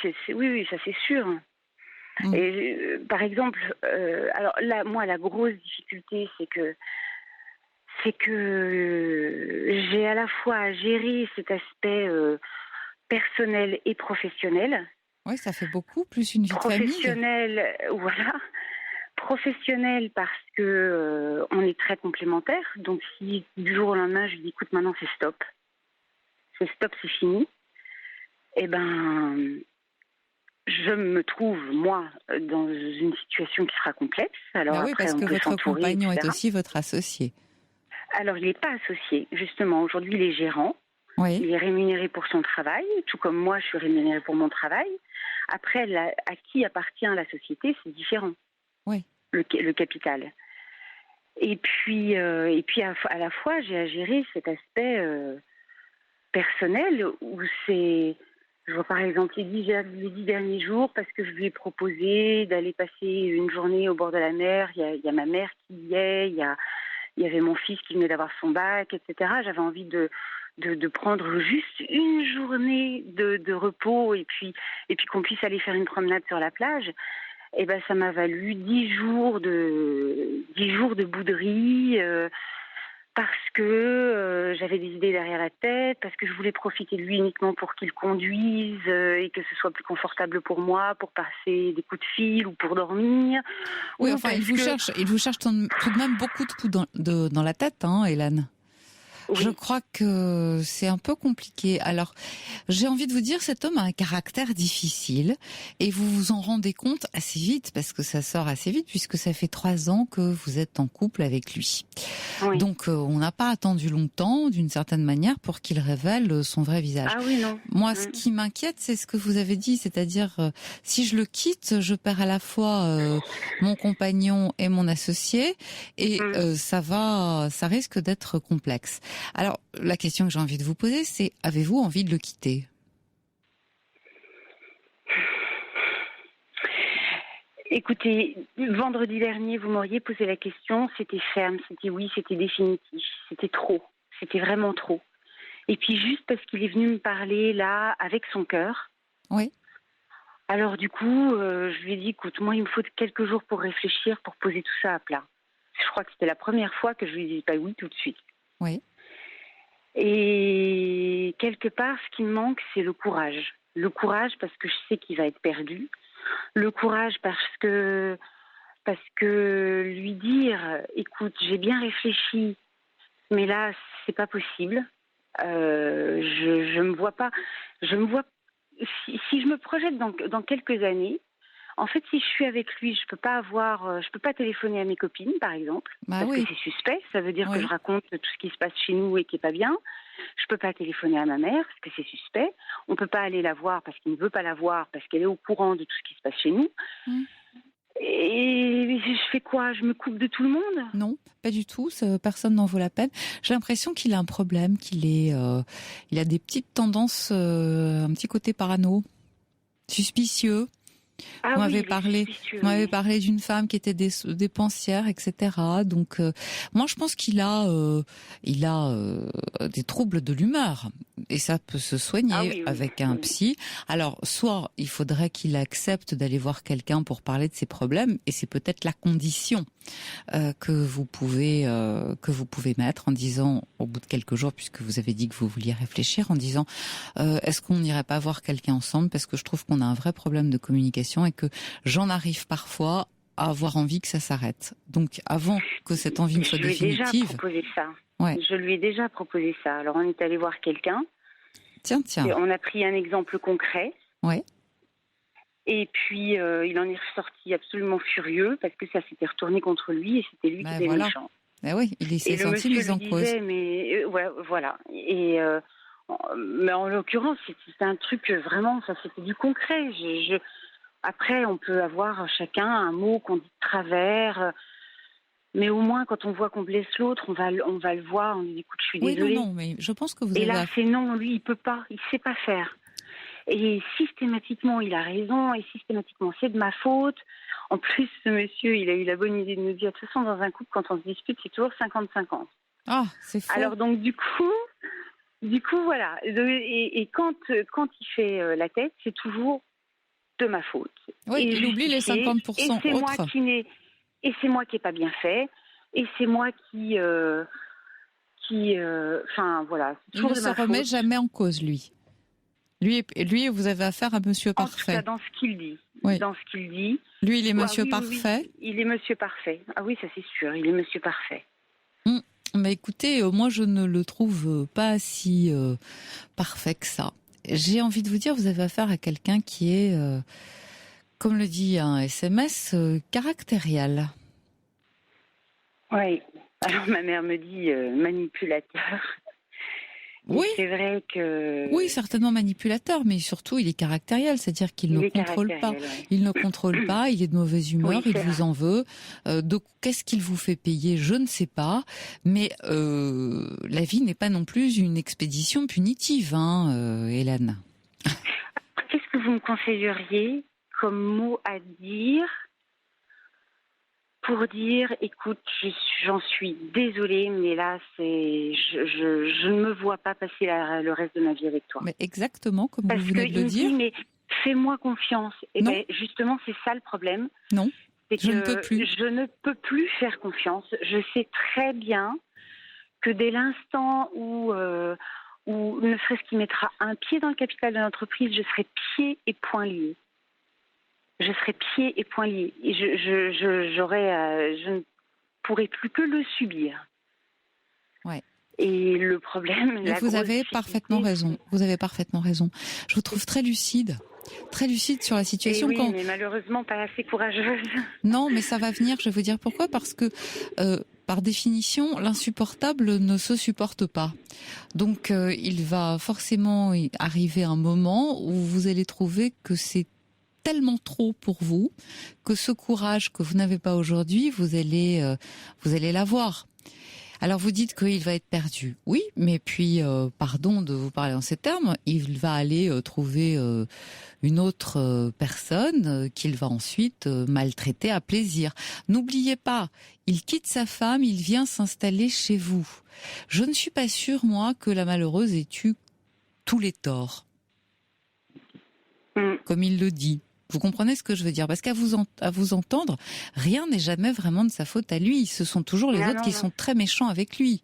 ça c'est sûr. Et par exemple, alors là, moi, la grosse difficulté, c'est que j'ai à la fois à gérer cet aspect personnel et professionnel. Oui, ça fait beaucoup, plus une vie de famille. Professionnel, voilà. Professionnel parce que on est très complémentaires. Donc si du jour au lendemain, je lui dis écoute, maintenant c'est stop, c'est fini. Eh ben, je me trouve, moi, dans une situation qui sera complexe. Alors oui, après, parce que votre compagnon est aussi votre associé. Alors, il n'est pas associé. Justement, aujourd'hui, il est gérant. Oui. Il est rémunéré pour son travail, tout comme moi, je suis rémunérée pour mon travail. Après, à qui appartient la société, c'est différent. Oui. Le capital. Et puis à la fois, j'ai à gérer cet aspect personnel où c'est... Je vois par exemple les 10 derniers jours, parce que je lui ai proposé d'aller passer une journée au bord de la mer. Il y a ma mère qui y est, il y avait mon fils qui venait d'avoir son bac, etc. J'avais envie de prendre juste une journée de repos et puis qu'on puisse aller faire une promenade sur la plage. Et ben ça m'a valu 10 jours de bouderie. Parce que j'avais des idées derrière la tête, parce que je voulais profiter de lui uniquement pour qu'il conduise et que ce soit plus confortable pour moi, pour passer des coups de fil ou pour dormir. Oui, enfin, il vous cherche tout de même beaucoup de coups dans la tête, hein, Hélène. Oui. Je crois que c'est un peu compliqué. Alors, j'ai envie de vous dire, cet homme a un caractère difficile et vous vous en rendez compte assez vite parce que ça sort assez vite puisque ça fait 3 ans que vous êtes en couple avec lui. Oui. Donc, on n'a pas attendu longtemps, d'une certaine manière, pour qu'il révèle son vrai visage. Ah oui, non. Moi, ce qui m'inquiète, c'est ce que vous avez dit, c'est-à-dire, si je le quitte, je perds à la fois mon compagnon et mon associé et ça risque d'être complexe. Alors, la question que j'ai envie de vous poser, c'est avez-vous envie de le quitter ? Écoutez, vendredi dernier, vous m'auriez posé la question, c'était ferme, c'était oui, c'était définitif, c'était trop, c'était vraiment trop. Et puis juste parce qu'il est venu me parler là, avec son cœur. Oui. Alors du coup, je lui ai dit, écoute, moi il me faut quelques jours pour réfléchir, pour poser tout ça à plat. Je crois que c'était la première fois que je lui ai dit pas oui tout de suite. Oui. Et quelque part, ce qui me manque, c'est le courage. Le courage parce que je sais qu'il va être perdu. Le courage parce que lui dire, écoute, j'ai bien réfléchi, mais là, c'est pas possible. Je me vois pas. Si je me projette dans quelques années. En fait, si je suis avec lui, je peux pas téléphoner à mes copines, par exemple, parce que c'est suspect. Ça veut dire que je raconte tout ce qui se passe chez nous et qui est pas bien. Je peux pas téléphoner à ma mère parce que c'est suspect. On peut pas aller la voir parce qu'il ne veut pas la voir parce qu'elle est au courant de tout ce qui se passe chez nous. Et je fais quoi ? Je me coupe de tout le monde ? Non, pas du tout. Personne n'en vaut la peine. J'ai l'impression qu'il a un problème, il a des petites tendances, un petit côté parano, suspicieux. Ah Vous oui, m'avez il est parlé, suspicieux, vous m'avez oui. parlé d'une femme qui était dépensière, etc. Donc, moi, je pense qu'il a, des troubles de l'humeur et ça peut se Ah soigner oui, oui, avec un oui. psy. Alors, soit il faudrait qu'il accepte d'aller voir quelqu'un pour parler de ses problèmes, et c'est peut-être la condition que vous pouvez mettre en disant, au bout de quelques jours, puisque vous avez dit que vous vouliez réfléchir, en disant est-ce qu'on n'irait pas voir quelqu'un ensemble, parce que je trouve qu'on a un vrai problème de communication et que j'en arrive parfois à avoir envie que ça s'arrête. Donc avant que cette envie ne soit Je lui ai déjà définitive, proposé ça. ouais. Je lui ai déjà proposé ça. Alors, on est allé voir quelqu'un. Tiens, Et on a pris un exemple concret. ouais. Et puis, il en est ressorti absolument furieux parce que ça s'était retourné contre lui et c'était lui qui était voilà. méchant. Ben oui, il s'est Et le senti monsieur mis en lui cause. disait, mais ouais, voilà. Et mais en l'occurrence, c'était un truc vraiment, ça c'était du concret. Après, on peut avoir chacun un mot qu'on dit de travers, mais au moins quand on voit qu'on blesse l'autre, on va le voir. On dit, écoute, je suis Oui, désolée. non, mais je pense que vous Et avez. là, c'est non, lui, il peut pas, il sait pas faire. Et systématiquement, il a raison, et systématiquement, c'est de ma faute. En plus, ce monsieur, il a eu la bonne idée de nous dire, de toute façon, dans un couple, quand on se dispute, c'est toujours 50-50. Ah, c'est faux. Alors donc, du coup, voilà. Et quand il fait la tête, c'est toujours de ma faute. Oui, Et il oublie les 50% et c'est moi autres. et c'est moi qui n'ai pas bien fait. Et c'est moi qui enfin, voilà. C'est Il toujours ne de se ma remet faute. jamais en cause, lui. Lui, vous avez affaire à monsieur En tout parfait. cas, dans ce qu'il dit. Oui. Dans ce qu'il dit. Lui, il est Ah monsieur oui, parfait. oui, il est monsieur parfait. Ah oui, ça c'est sûr, il est monsieur parfait. Mais écoutez, moi, je ne le trouve pas si parfait que ça. J'ai envie de vous dire, vous avez affaire à quelqu'un qui est, comme le dit un SMS, caractériel. Oui. Alors ma mère me dit manipulateur. Oui. Et c'est vrai que. Oui, certainement manipulateur, mais surtout il est caractériel, c'est-à-dire qu'il ne contrôle pas. Ouais. Il ne contrôle pas, il est de mauvaise humeur, Oui, il vous en veut. Donc qu'est-ce qu'il vous fait payer, je ne sais pas. Mais la vie n'est pas non plus une expédition punitive, hein, Hélène. Qu'est-ce que vous me conseilleriez comme mot à dire pour dire, écoute, j'en suis désolée, mais là, je ne me vois pas passer le reste de ma vie avec toi. Mais exactement comme Parce vous venez de le me dire. dit, mais fais-moi confiance. Et Non. ben, justement, c'est ça le problème. Non, C'est je que ne peux plus. je ne peux plus faire confiance. Je sais très bien que dès l'instant où ne serait-ce qu'il mettra un pied dans le capital de l'entreprise, je serai pieds et poings liés. Je serai pieds et poings liés. Et je ne pourrai plus que le subir. Ouais. Et le problème, Mais vous avez parfaitement raison. Vous avez parfaitement raison. Je vous trouve très lucide sur la situation. Oui, mais malheureusement pas assez courageuse. Non, mais ça va venir. Je vais vous dire pourquoi. Parce que par définition, l'insupportable ne se supporte pas. Donc, il va forcément arriver un moment où vous allez trouver que c'est tellement trop pour vous que ce courage que vous n'avez pas aujourd'hui, vous allez l'avoir. Alors vous dites qu'il va être perdu. Oui, mais puis, pardon de vous parler en ces termes, il va aller trouver une autre personne qu'il va ensuite maltraiter à plaisir. N'oubliez pas, il quitte sa femme, il vient s'installer chez vous. Je ne suis pas sûre, moi, que la malheureuse ait eu tous les torts, comme il le dit. Vous comprenez ce que je veux dire? Parce qu'à vous entendre, rien n'est jamais vraiment de sa faute à lui. Ce sont toujours les autres qui sont très méchants avec lui.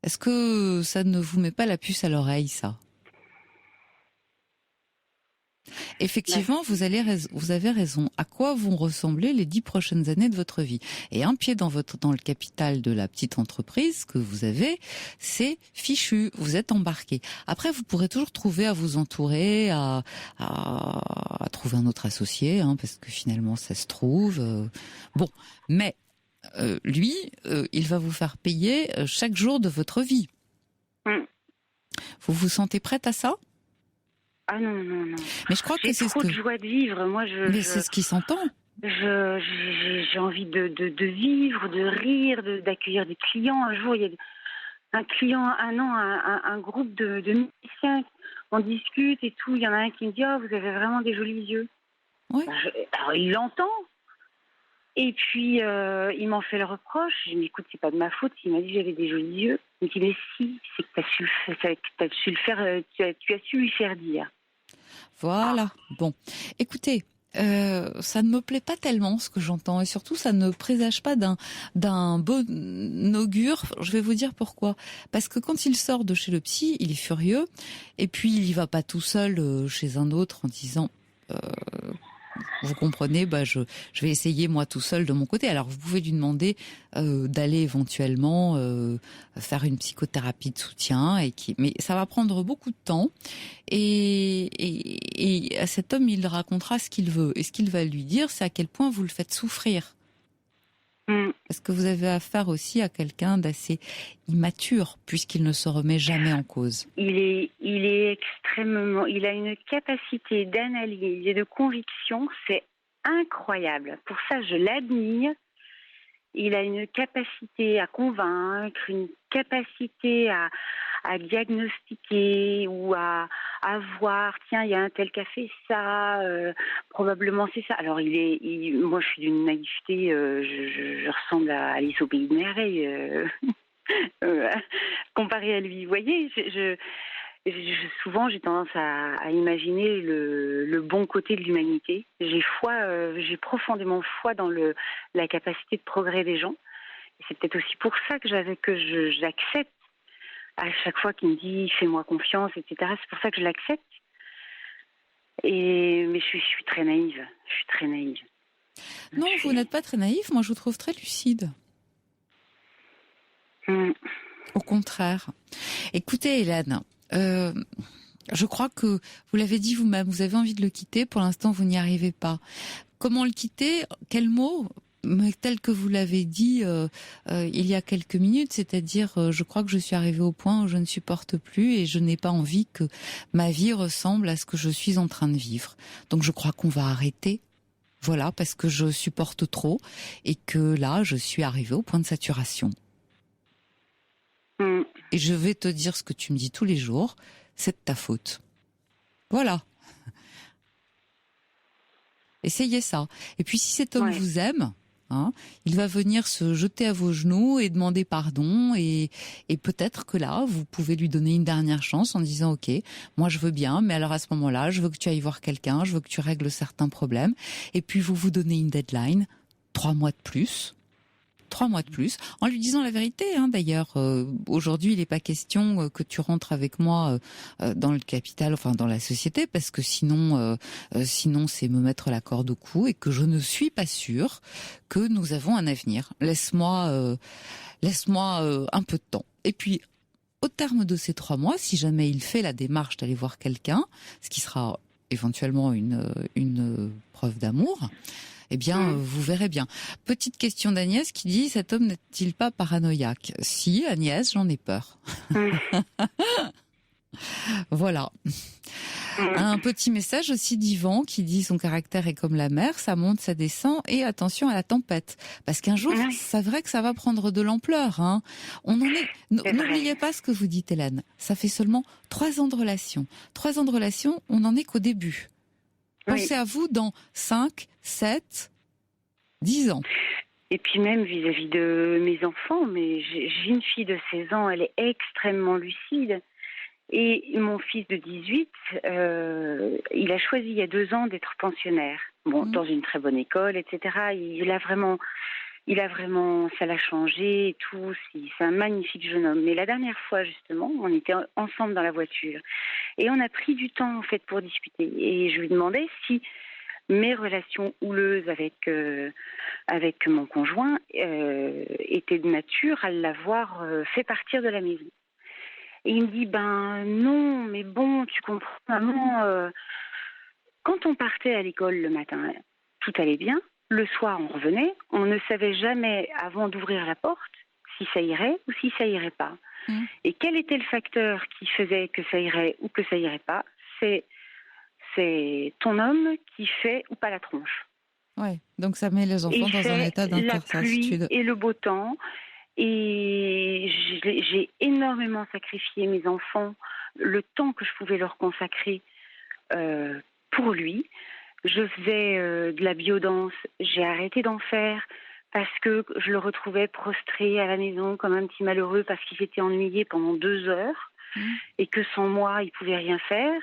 Est-ce que ça ne vous met pas la puce à l'oreille, ça? Effectivement, vous avez raison. À quoi vont ressembler les 10 prochaines années de votre vie? Et un pied dans le capital de la petite entreprise que vous avez, c'est fichu. Vous êtes embarqué. Après, vous pourrez toujours trouver à vous entourer, à trouver un autre associé, hein, parce que finalement, ça se trouve. Bon, mais lui, il va vous faire payer chaque jour de votre vie. Vous vous sentez prête à ça? Ah non. Mais je crois que c'est trop de joie de vivre. Moi, mais c'est ce qui s'entend. J'ai envie de vivre, de rire, d'accueillir des clients. Un jour, il y a un client, un groupe de musiciens. On discute et tout. Il y en a un qui me dit, oh, vous avez vraiment des jolis yeux. Oui. Alors, il l'entend. Et puis, il m'en fait le reproche. Je lui dis, écoute, c'est pas de ma faute. Il m'a dit que j'avais des jolis yeux. Il me dit, mais si, c'est que t'as su le faire, tu as su lui faire dire. Voilà. Bon, écoutez, ça ne me plaît pas tellement ce que j'entends, et surtout ça ne présage pas d'un bon augure. Je vais vous dire pourquoi. Parce que quand il sort de chez le psy, il est furieux, et puis il y va pas tout seul chez un autre en disant. Vous comprenez, je vais essayer moi tout seul de mon côté. Alors vous pouvez lui demander d'aller éventuellement faire une psychothérapie de soutien, mais ça va prendre beaucoup de temps. Et à cet homme, il racontera ce qu'il veut. Et ce qu'il va lui dire, c'est à quel point vous le faites souffrir. Parce que vous avez affaire aussi à quelqu'un d'assez immature, puisqu'il ne se remet jamais en cause. Il est extrêmement, il a une capacité d'analyse et de conviction, c'est incroyable. Pour ça, je l'admire. Il a une capacité à convaincre, une capacité à diagnostiquer ou à voir, tiens, il y a un tel qui a fait ça, probablement c'est ça. Alors, moi, je suis d'une naïveté, je ressemble à Alice au pays de merveilles, comparé à lui. Vous voyez, souvent, j'ai tendance à imaginer le bon côté de l'humanité. J'ai profondément foi dans la capacité de progrès des gens. Et c'est peut-être aussi pour ça que j'accepte à chaque fois qu'il me dit « fais-moi confiance », etc. C'est pour ça que je l'accepte. Mais je suis très naïve. Je suis très naïve. Non, vous n'êtes pas très naïf. Moi, je vous trouve très lucide. Au contraire. Écoutez, Hélène, je crois que vous l'avez dit vous-même, vous avez envie de le quitter. Pour l'instant, vous n'y arrivez pas. Comment le quitter? Quel mot? Mais tel que vous l'avez dit il y a quelques minutes, c'est-à-dire je crois que je suis arrivée au point où je ne supporte plus et je n'ai pas envie que ma vie ressemble à ce que je suis en train de vivre. Donc je crois qu'on va arrêter. Voilà, parce que je supporte trop et que là, je suis arrivée au point de saturation. Et je vais te dire ce que tu me dis tous les jours, c'est de ta faute. Voilà. Essayez ça. Et puis si cet homme vous aime, il va venir se jeter à vos genoux et demander pardon et peut-être que là, vous pouvez lui donner une dernière chance en disant ok, moi je veux bien, mais alors à ce moment-là, je veux que tu ailles voir quelqu'un, je veux que tu règles certains problèmes et puis vous donnez une deadline, 3 mois de plus. 3 mois de plus, en lui disant la vérité. D'ailleurs, aujourd'hui, il n'est pas question que tu rentres avec moi dans le capital, enfin dans la société, parce que sinon c'est me mettre la corde au cou et que je ne suis pas sûre que nous avons un avenir. Laisse-moi un peu de temps. Et puis, au terme de ces 3 mois, si jamais il fait la démarche d'aller voir quelqu'un, ce qui sera éventuellement une preuve d'amour, eh bien, vous verrez bien. Petite question d'Agnès qui dit, cet homme n'est-il pas paranoïaque? Si, Agnès, j'en ai peur. Voilà. Un petit message aussi d'Yvan qui dit, son caractère est comme la mer, ça monte, ça descend, et attention à la tempête. Parce qu'un jour, c'est vrai que ça va prendre de l'ampleur. N'oubliez pas ce que vous dites, Hélène. Ça fait seulement 3 ans de relation. 3 ans de relation, on n'en est qu'au début. Pensez à vous dans 5, 7, 10 ans. Et puis même vis-à-vis de mes enfants, mais j'ai une fille de 16 ans, elle est extrêmement lucide. Et mon fils de 18, il a choisi il y a 2 ans d'être pensionnaire. Bon, dans une très bonne école, etc. Il a vraiment, ça l'a changé et tout. C'est un magnifique jeune homme. Mais la dernière fois, justement, on était ensemble dans la voiture. Et on a pris du temps, en fait, pour discuter. Et je lui demandais si mes relations houleuses avec mon conjoint étaient de nature à l'avoir fait partir de la maison. Et il me dit, non, mais bon, tu comprends, maman, quand on partait à l'école le matin, tout allait bien. Le soir, on revenait. On ne savait jamais, avant d'ouvrir la porte, si ça irait ou si ça irait pas. Et quel était le facteur qui faisait que ça irait ou que ça irait pas? C'est ton homme qui fait ou pas la tronche. Ouais, donc ça met les enfants dans un état d'incertitude. La pluie et le beau temps. Et j'ai énormément sacrifié mes enfants, le temps que je pouvais leur consacrer pour lui. Je faisais de la biodanse. J'ai arrêté d'en faire parce que je le retrouvais prostré à la maison comme un petit malheureux parce qu'il s'était ennuyé pendant 2 heures et que sans moi, il pouvait rien faire.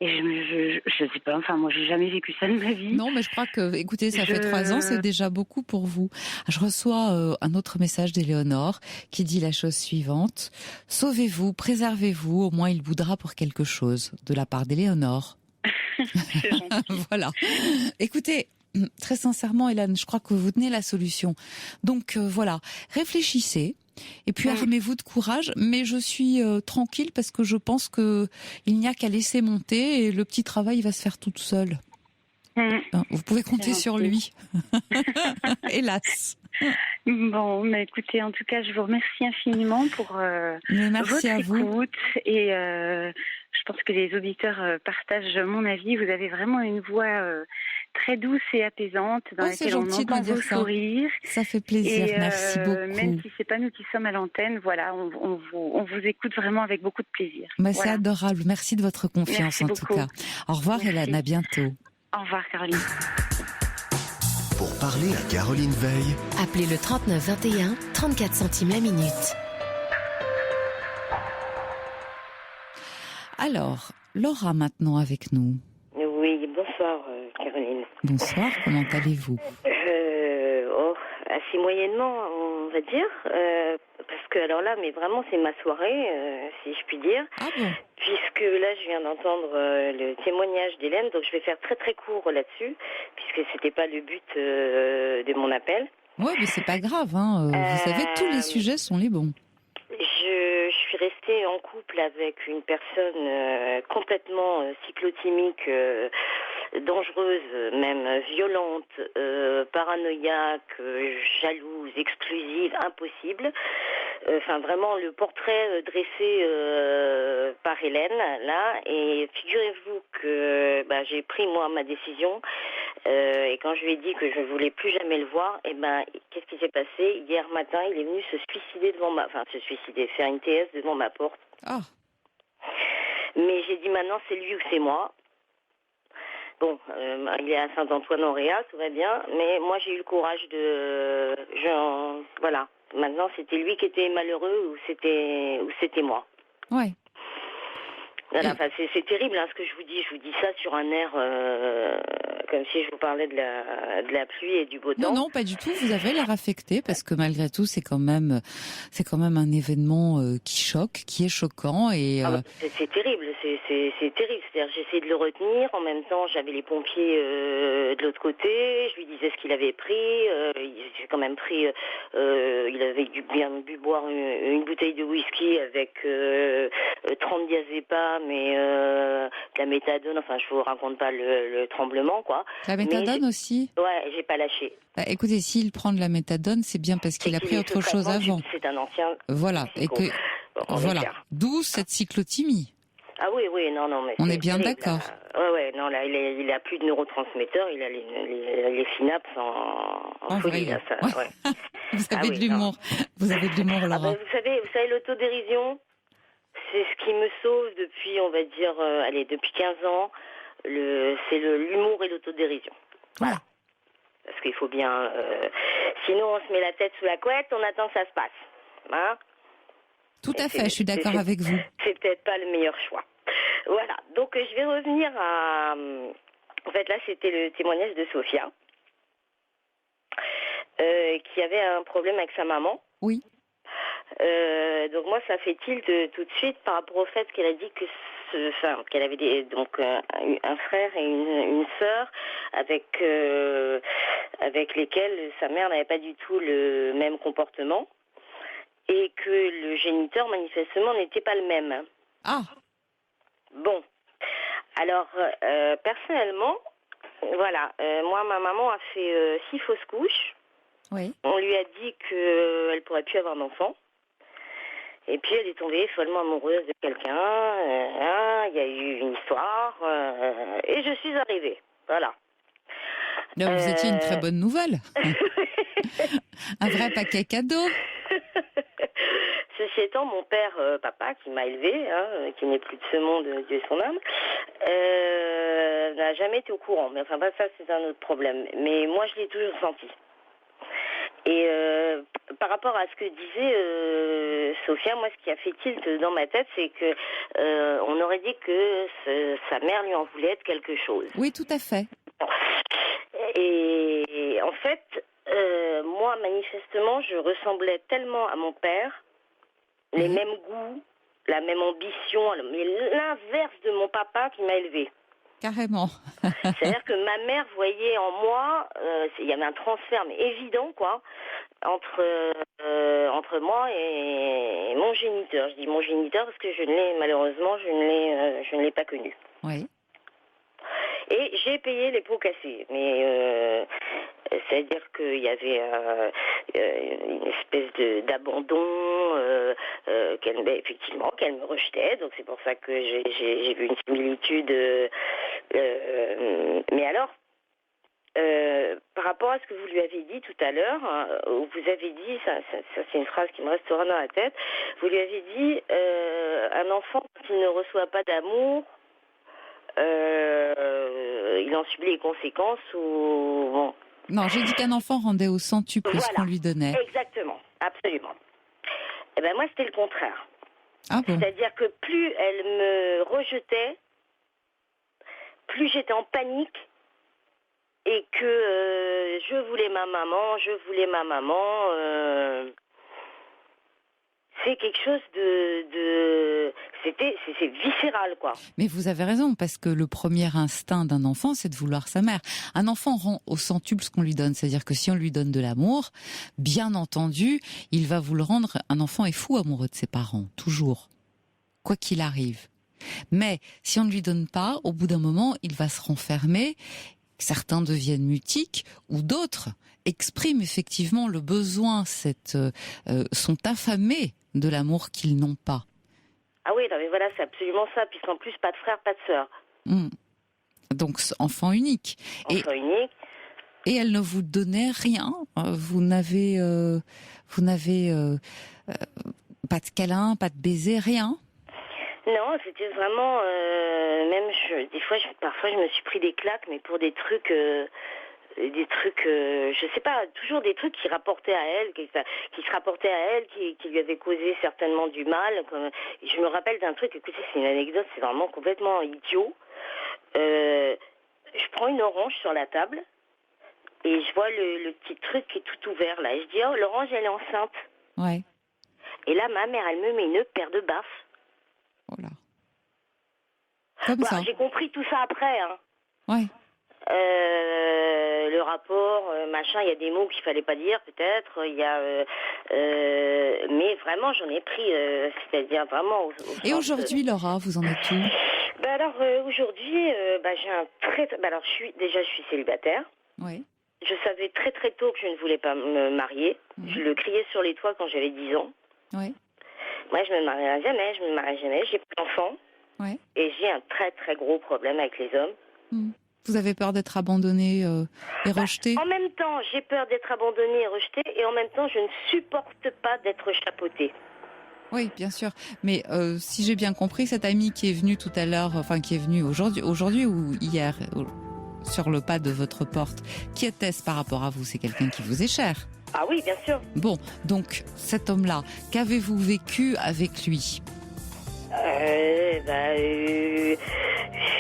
Et je sais pas, enfin moi j'ai jamais vécu ça de ma vie. Non, mais je crois que, écoutez, ça fait 3 ans, c'est déjà beaucoup pour vous. Je reçois un autre message d'Éléonore qui dit la chose suivante. Sauvez-vous, préservez-vous, au moins il boudera pour quelque chose, de la part d'Éléonore. Voilà. Écoutez, très sincèrement, Hélène, je crois que vous tenez la solution. Donc voilà, réfléchissez. Et puis armez-vous de courage, mais je suis tranquille parce que je pense que il n'y a qu'à laisser monter et le petit travail va se faire tout seul. Vous pouvez compter sur lui. Hélas. Bon, mais écoutez, en tout cas, je vous remercie infiniment pour merci votre à vous. écoute et je pense que les auditeurs partagent mon avis. Vous avez vraiment une voix très douce et apaisante dans laquelle on entend vos sourires. Ça fait plaisir, et, merci beaucoup. Même si c'est pas nous qui sommes à l'antenne, voilà, on vous écoute vraiment avec beaucoup de plaisir. Mais voilà. C'est adorable, merci de votre confiance merci en beaucoup. tout cas. Au revoir Hélène, à bientôt. Au revoir Caroline. Pour parler à Caroline Veil, appelez le 39 21, 34 centimes la minute. Alors, Laura maintenant avec nous. Oui, bonsoir Caroline. Bonsoir, comment allez-vous? Assez moyennement, on va dire, parce que alors là, mais vraiment c'est ma soirée, si je puis dire. Ah bon? Puisque là, je viens d'entendre le témoignage d'Hélène, donc je vais faire très très court là-dessus, puisque c'était pas le but de mon appel. Ouais, mais c'est pas grave, hein. Vous savez, tous les sujets sont les bons. Je suis restée en couple avec une personne complètement cyclotimique, dangereuse, même violente, paranoïaque, jalouse, exclusive, impossible. Enfin, vraiment le portrait dressé par Hélène, là. Et figurez-vous que j'ai pris, moi, ma décision. Et quand je lui ai dit que je ne voulais plus jamais le voir, qu'est-ce qui s'est passé? Hier matin, il est venu se suicider faire une TS devant ma porte. Ah. Mais j'ai dit maintenant, c'est lui ou c'est moi. Bon, il est à Saint-Antoine-en-Réal, tout va bien, mais moi j'ai eu le courage voilà. Maintenant, c'était lui qui était malheureux ou c'était moi. Ouais. Voilà, enfin, c'est terrible ce que je vous dis. Je vous dis ça sur un air comme si je vous parlais de la pluie et du beau temps. Non, pas du tout. Vous avez l'air affecté parce que malgré tout, c'est quand même un événement qui choque, qui est choquant et. C'est terrible, c'est terrible. C'est-à-dire, j'essayais de le retenir. En même temps, j'avais les pompiers de l'autre côté. Je lui disais ce qu'il avait pris. J'ai quand même pris. Il avait bien bu boire une bouteille de whisky avec 30 diazépam et de la méthadone. Enfin, je vous raconte pas le tremblement, quoi. La méthadone aussi? Ouais, j'ai pas lâché. Écoutez, s'il prend de la méthadone, c'est bien parce qu'il a pris autre chose avant. C'est un ancien. Voilà. Et que, voilà. D'où cette cyclothymie. Ah oui, non, mais on est bien d'accord. Ouais, non, là, il a plus de neurotransmetteurs, il a les synapses en folie, là, ça, ouais. Vous avez de l'humour. Vous avez de l'humour, Laura. Vous savez, l'autodérision, c'est ce qui me sauve depuis, on va dire, depuis 15 ans. C'est l'humour et l'autodérision. Voilà. Parce qu'il faut bien. Sinon, on se met la tête sous la couette, on attend que ça se passe. Hein? Tout à fait, je suis d'accord avec vous. C'est peut-être pas le meilleur choix. Voilà. Donc, je vais revenir à. En fait, là, c'était le témoignage de Sophia, qui avait un problème avec sa maman. Oui. Donc moi, ça fait tilt tout de suite par rapport au fait qu'elle a dit qu'elle avait un frère et une sœur avec lesquels sa mère n'avait pas du tout le même comportement et que le géniteur manifestement n'était pas le même. Ah. Bon. Alors personnellement, voilà, moi ma maman a fait 6 fausses couches. Oui. On lui a dit qu'elle pourrait plus avoir d'enfant. Et puis elle est tombée follement amoureuse de quelqu'un. Il y a eu une histoire. Et je suis arrivée. Voilà. Là, vous étiez une très bonne nouvelle. Un vrai paquet cadeau. Ceci étant, mon père, papa, qui m'a élevée, qui n'est plus de ce monde, Dieu son âme, n'a jamais été au courant. Mais enfin, ça, c'est un autre problème. Mais moi, je l'ai toujours senti. Et par rapport à ce que disait Sophia, moi, ce qui a fait tilt dans ma tête, c'est que on aurait dit que sa mère lui en voulait de quelque chose. Oui, tout à fait. Et en fait, moi, manifestement, je ressemblais tellement à mon père, les mêmes goûts, la même ambition, mais l'inverse de mon papa qui m'a élevée. Carrément. C'est-à-dire que ma mère voyait en moi, il y avait un transfert mais évident, quoi, entre moi et mon géniteur. Je dis mon géniteur parce que malheureusement, je ne l'ai pas connu. Oui. Et j'ai payé les pots cassés, mais c'est-à-dire qu'il y avait une espèce d'abandon, qu'elle me rejetait, donc c'est pour ça que j'ai vu une similitude. Mais alors, par rapport à ce que vous lui avez dit tout à l'heure, vous avez dit, ça c'est une phrase qui me restera dans la tête, vous lui avez dit, un enfant qui ne reçoit pas d'amour, il en subit les conséquences ou bon. Non, j'ai dit qu'un enfant rendait au centuple ce qu'on lui donnait. Exactement, absolument. Eh ben moi c'était le contraire. Ah bon. C'est-à-dire que plus elle me rejetait, plus j'étais en panique et que je voulais ma maman. C'est quelque chose c'est viscéral, quoi. Mais vous avez raison, parce que le premier instinct d'un enfant, c'est de vouloir sa mère. Un enfant rend au centuple ce qu'on lui donne, c'est-à-dire que si on lui donne de l'amour, bien entendu, il va vous le rendre. Un enfant est fou amoureux de ses parents, toujours, quoi qu'il arrive. Mais si on ne lui donne pas, au bout d'un moment, il va se renfermer. Certains deviennent mutiques, ou d'autres expriment effectivement le besoin, sont affamés de l'amour qu'ils n'ont pas. Ah oui, non mais voilà, c'est absolument ça, puisqu'en plus, pas de frère, pas de sœur. Donc, enfant unique. Unique. Et elle ne vous donnait rien. Vous n'avez pas de câlin, pas de baiser, rien. Non, c'était vraiment... parfois, je me suis pris des claques, mais pour des trucs... je sais pas, toujours des trucs qui rapportaient à elle, qui se rapportaient à elle, qui lui avaient causé certainement du mal. Je me rappelle d'un truc, écoutez, c'est une anecdote, c'est vraiment complètement idiot. Je prends une orange sur la table et je vois le petit truc qui est tout ouvert là. Et je dis, oh, l'orange, elle est enceinte. Ouais. Et là, ma mère, elle me met une paire de baffes. Oh là. Comme ça. J'ai compris tout ça après, hein. Ouais. Le rapport, machin, il y a des mots qu'il fallait pas dire peut-être, mais vraiment j'en ai pris, c'est-à-dire vraiment. Et aujourd'hui, Laura, vous en êtes où? Aujourd'hui, j'ai un je suis célibataire. Oui. Je savais très très tôt que je ne voulais pas me marier. Je le criais sur les toits quand j'avais 10 ans. Oui. Moi, je me marierai jamais. J'ai pas d'enfant. Oui. Et j'ai un très très gros problème avec les hommes. Vous avez peur d'être abandonnée et rejetée? En même temps, j'ai peur d'être abandonnée et rejetée, et en même temps, je ne supporte pas d'être chapeautée. Oui, bien sûr. Mais si j'ai bien compris, cette amie qui est venue tout à l'heure, enfin qui est venue aujourd'hui ou hier, sur le pas de votre porte, qui était-ce par rapport à vous? C'est quelqu'un qui vous est cher? Ah oui, bien sûr. Bon, donc cet homme-là, qu'avez-vous vécu avec lui?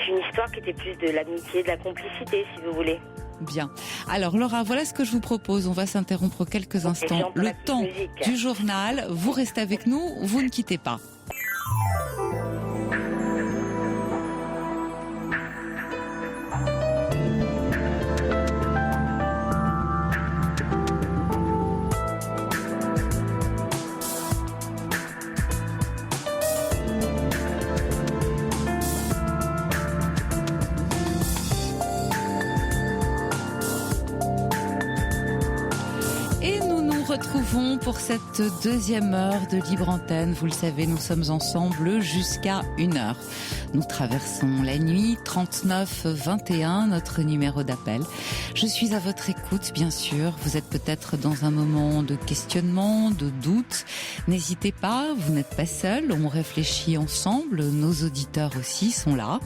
Une histoire qui était plus de l'amitié, de la complicité, si vous voulez. Bien. Alors Laura, voilà ce que je vous propose. On va s'interrompre quelques instants. Le temps du journal. Vous restez avec nous, vous ne quittez pas. retrouvons pour cette deuxième heure de Libre Antenne. Vous le savez, nous sommes ensemble jusqu'à 1h. Nous traversons la nuit, 39 21, notre numéro d'appel. Je suis à votre écoute, bien sûr. Vous êtes peut-être dans un moment de questionnement, de doute. N'hésitez pas, vous n'êtes pas seul. On réfléchit ensemble. Nos auditeurs aussi sont là.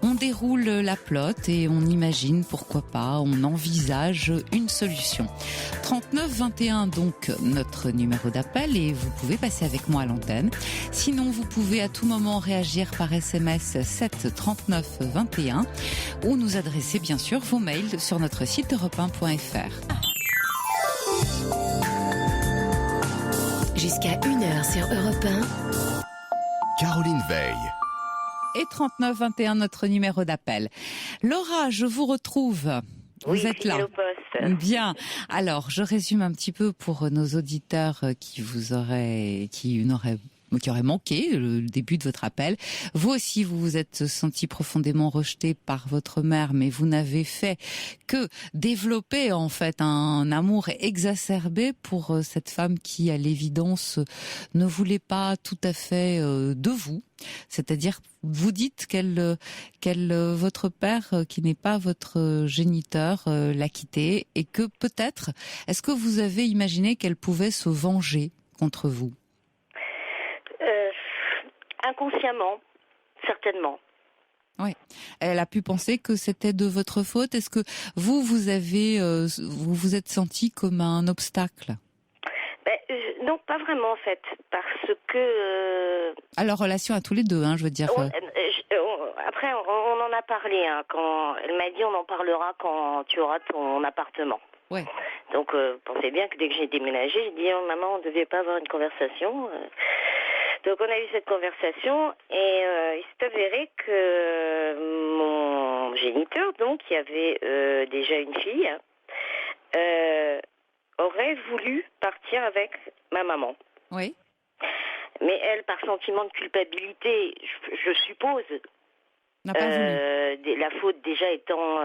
On déroule la plotte et on imagine, pourquoi pas, on envisage une solution. 39 21, donc, notre numéro d'appel, et vous pouvez passer avec moi à l'antenne. Sinon, vous pouvez à tout moment réagir par SMS 7 39 21 ou nous adresser bien sûr vos mails sur notre site europe1.fr. Jusqu'à 1h sur Europe 1. Caroline Veil. Et 39 21, notre numéro d'appel. Laura, je vous retrouve. Vous êtes là. Bien. Alors, je résume un petit peu pour nos auditeurs qui auraient manqué le début de votre appel. Vous aussi, vous vous êtes senti profondément rejeté par votre mère, mais vous n'avez fait que développer en fait un amour exacerbé pour cette femme qui, à l'évidence, ne voulait pas tout à fait de vous. C'est-à-dire, vous dites votre père, qui n'est pas votre géniteur, l'a quitté, et que peut-être, est-ce que vous avez imaginé qu'elle pouvait se venger contre vous ? Inconsciemment, certainement. Oui. Elle a pu penser que c'était de votre faute. Est-ce que vous vous êtes senti comme un obstacle ? Non, pas vraiment en fait, parce que... Alors, relation à tous les deux, je veux dire. Après, on en a parlé. Quand elle m'a dit, on en parlera quand tu auras ton appartement. Ouais. Donc, pensez bien que dès que j'ai déménagé, j'ai dit, maman, on ne devait pas avoir une conversation. Donc on a eu cette conversation et il s'est avéré que mon géniteur, donc qui avait déjà une fille, aurait voulu partir avec ma maman. Oui. Mais elle, par sentiment de culpabilité, je suppose, n'a pas voulu. La faute déjà étant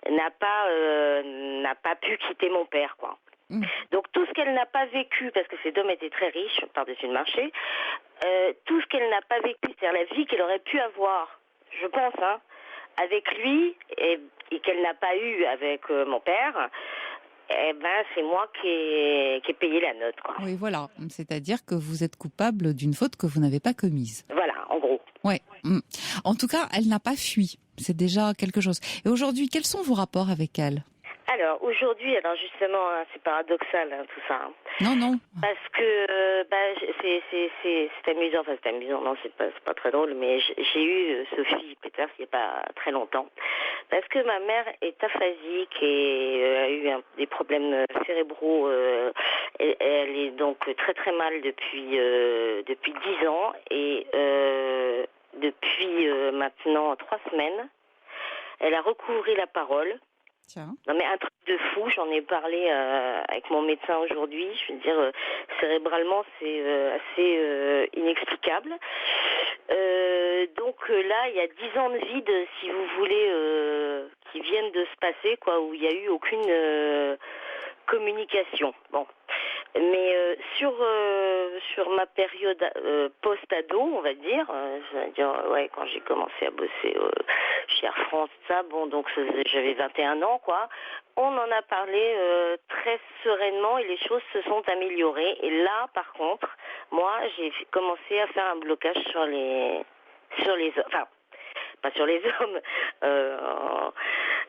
n'a pas pu quitter mon père, quoi. Donc tout ce qu'elle n'a pas vécu, parce que cet homme était très riche par-dessus le marché, tout ce qu'elle n'a pas vécu, c'est-à-dire la vie qu'elle aurait pu avoir, je pense, avec lui et qu'elle n'a pas eu avec mon père, c'est moi qui ai payé la note, quoi. Oui, voilà. C'est-à-dire que vous êtes coupable d'une faute que vous n'avez pas commise. Voilà, en gros. Ouais. En tout cas, elle n'a pas fui. C'est déjà quelque chose. Et aujourd'hui, quels sont vos rapports avec elle ? Alors, aujourd'hui, justement, c'est paradoxal, tout ça. Non. Parce que, c'est amusant, c'est amusant, non, c'est pas très drôle, mais j'ai eu Sophie Peters il n'y a pas très longtemps. Parce que ma mère est aphasique et a eu des problèmes cérébraux. Elle est donc très très mal depuis 10 ans et depuis maintenant 3 semaines, elle a recouvré la parole. Tiens. Non mais un truc de fou, j'en ai parlé avec mon médecin aujourd'hui, je veux dire cérébralement c'est assez inexplicable. Donc là il y a 10 ans de vide, si vous voulez, qui viennent de se passer, quoi, où il n'y a eu aucune communication. Bon. Mais sur ma période post-ado, on va dire, quand j'ai commencé à bosser chez Air France, ça, donc j'avais 21 ans, quoi. On en a parlé très sereinement et les choses se sont améliorées. Et là, par contre, moi, j'ai commencé à faire un blocage sur les hommes, enfin, pas sur les hommes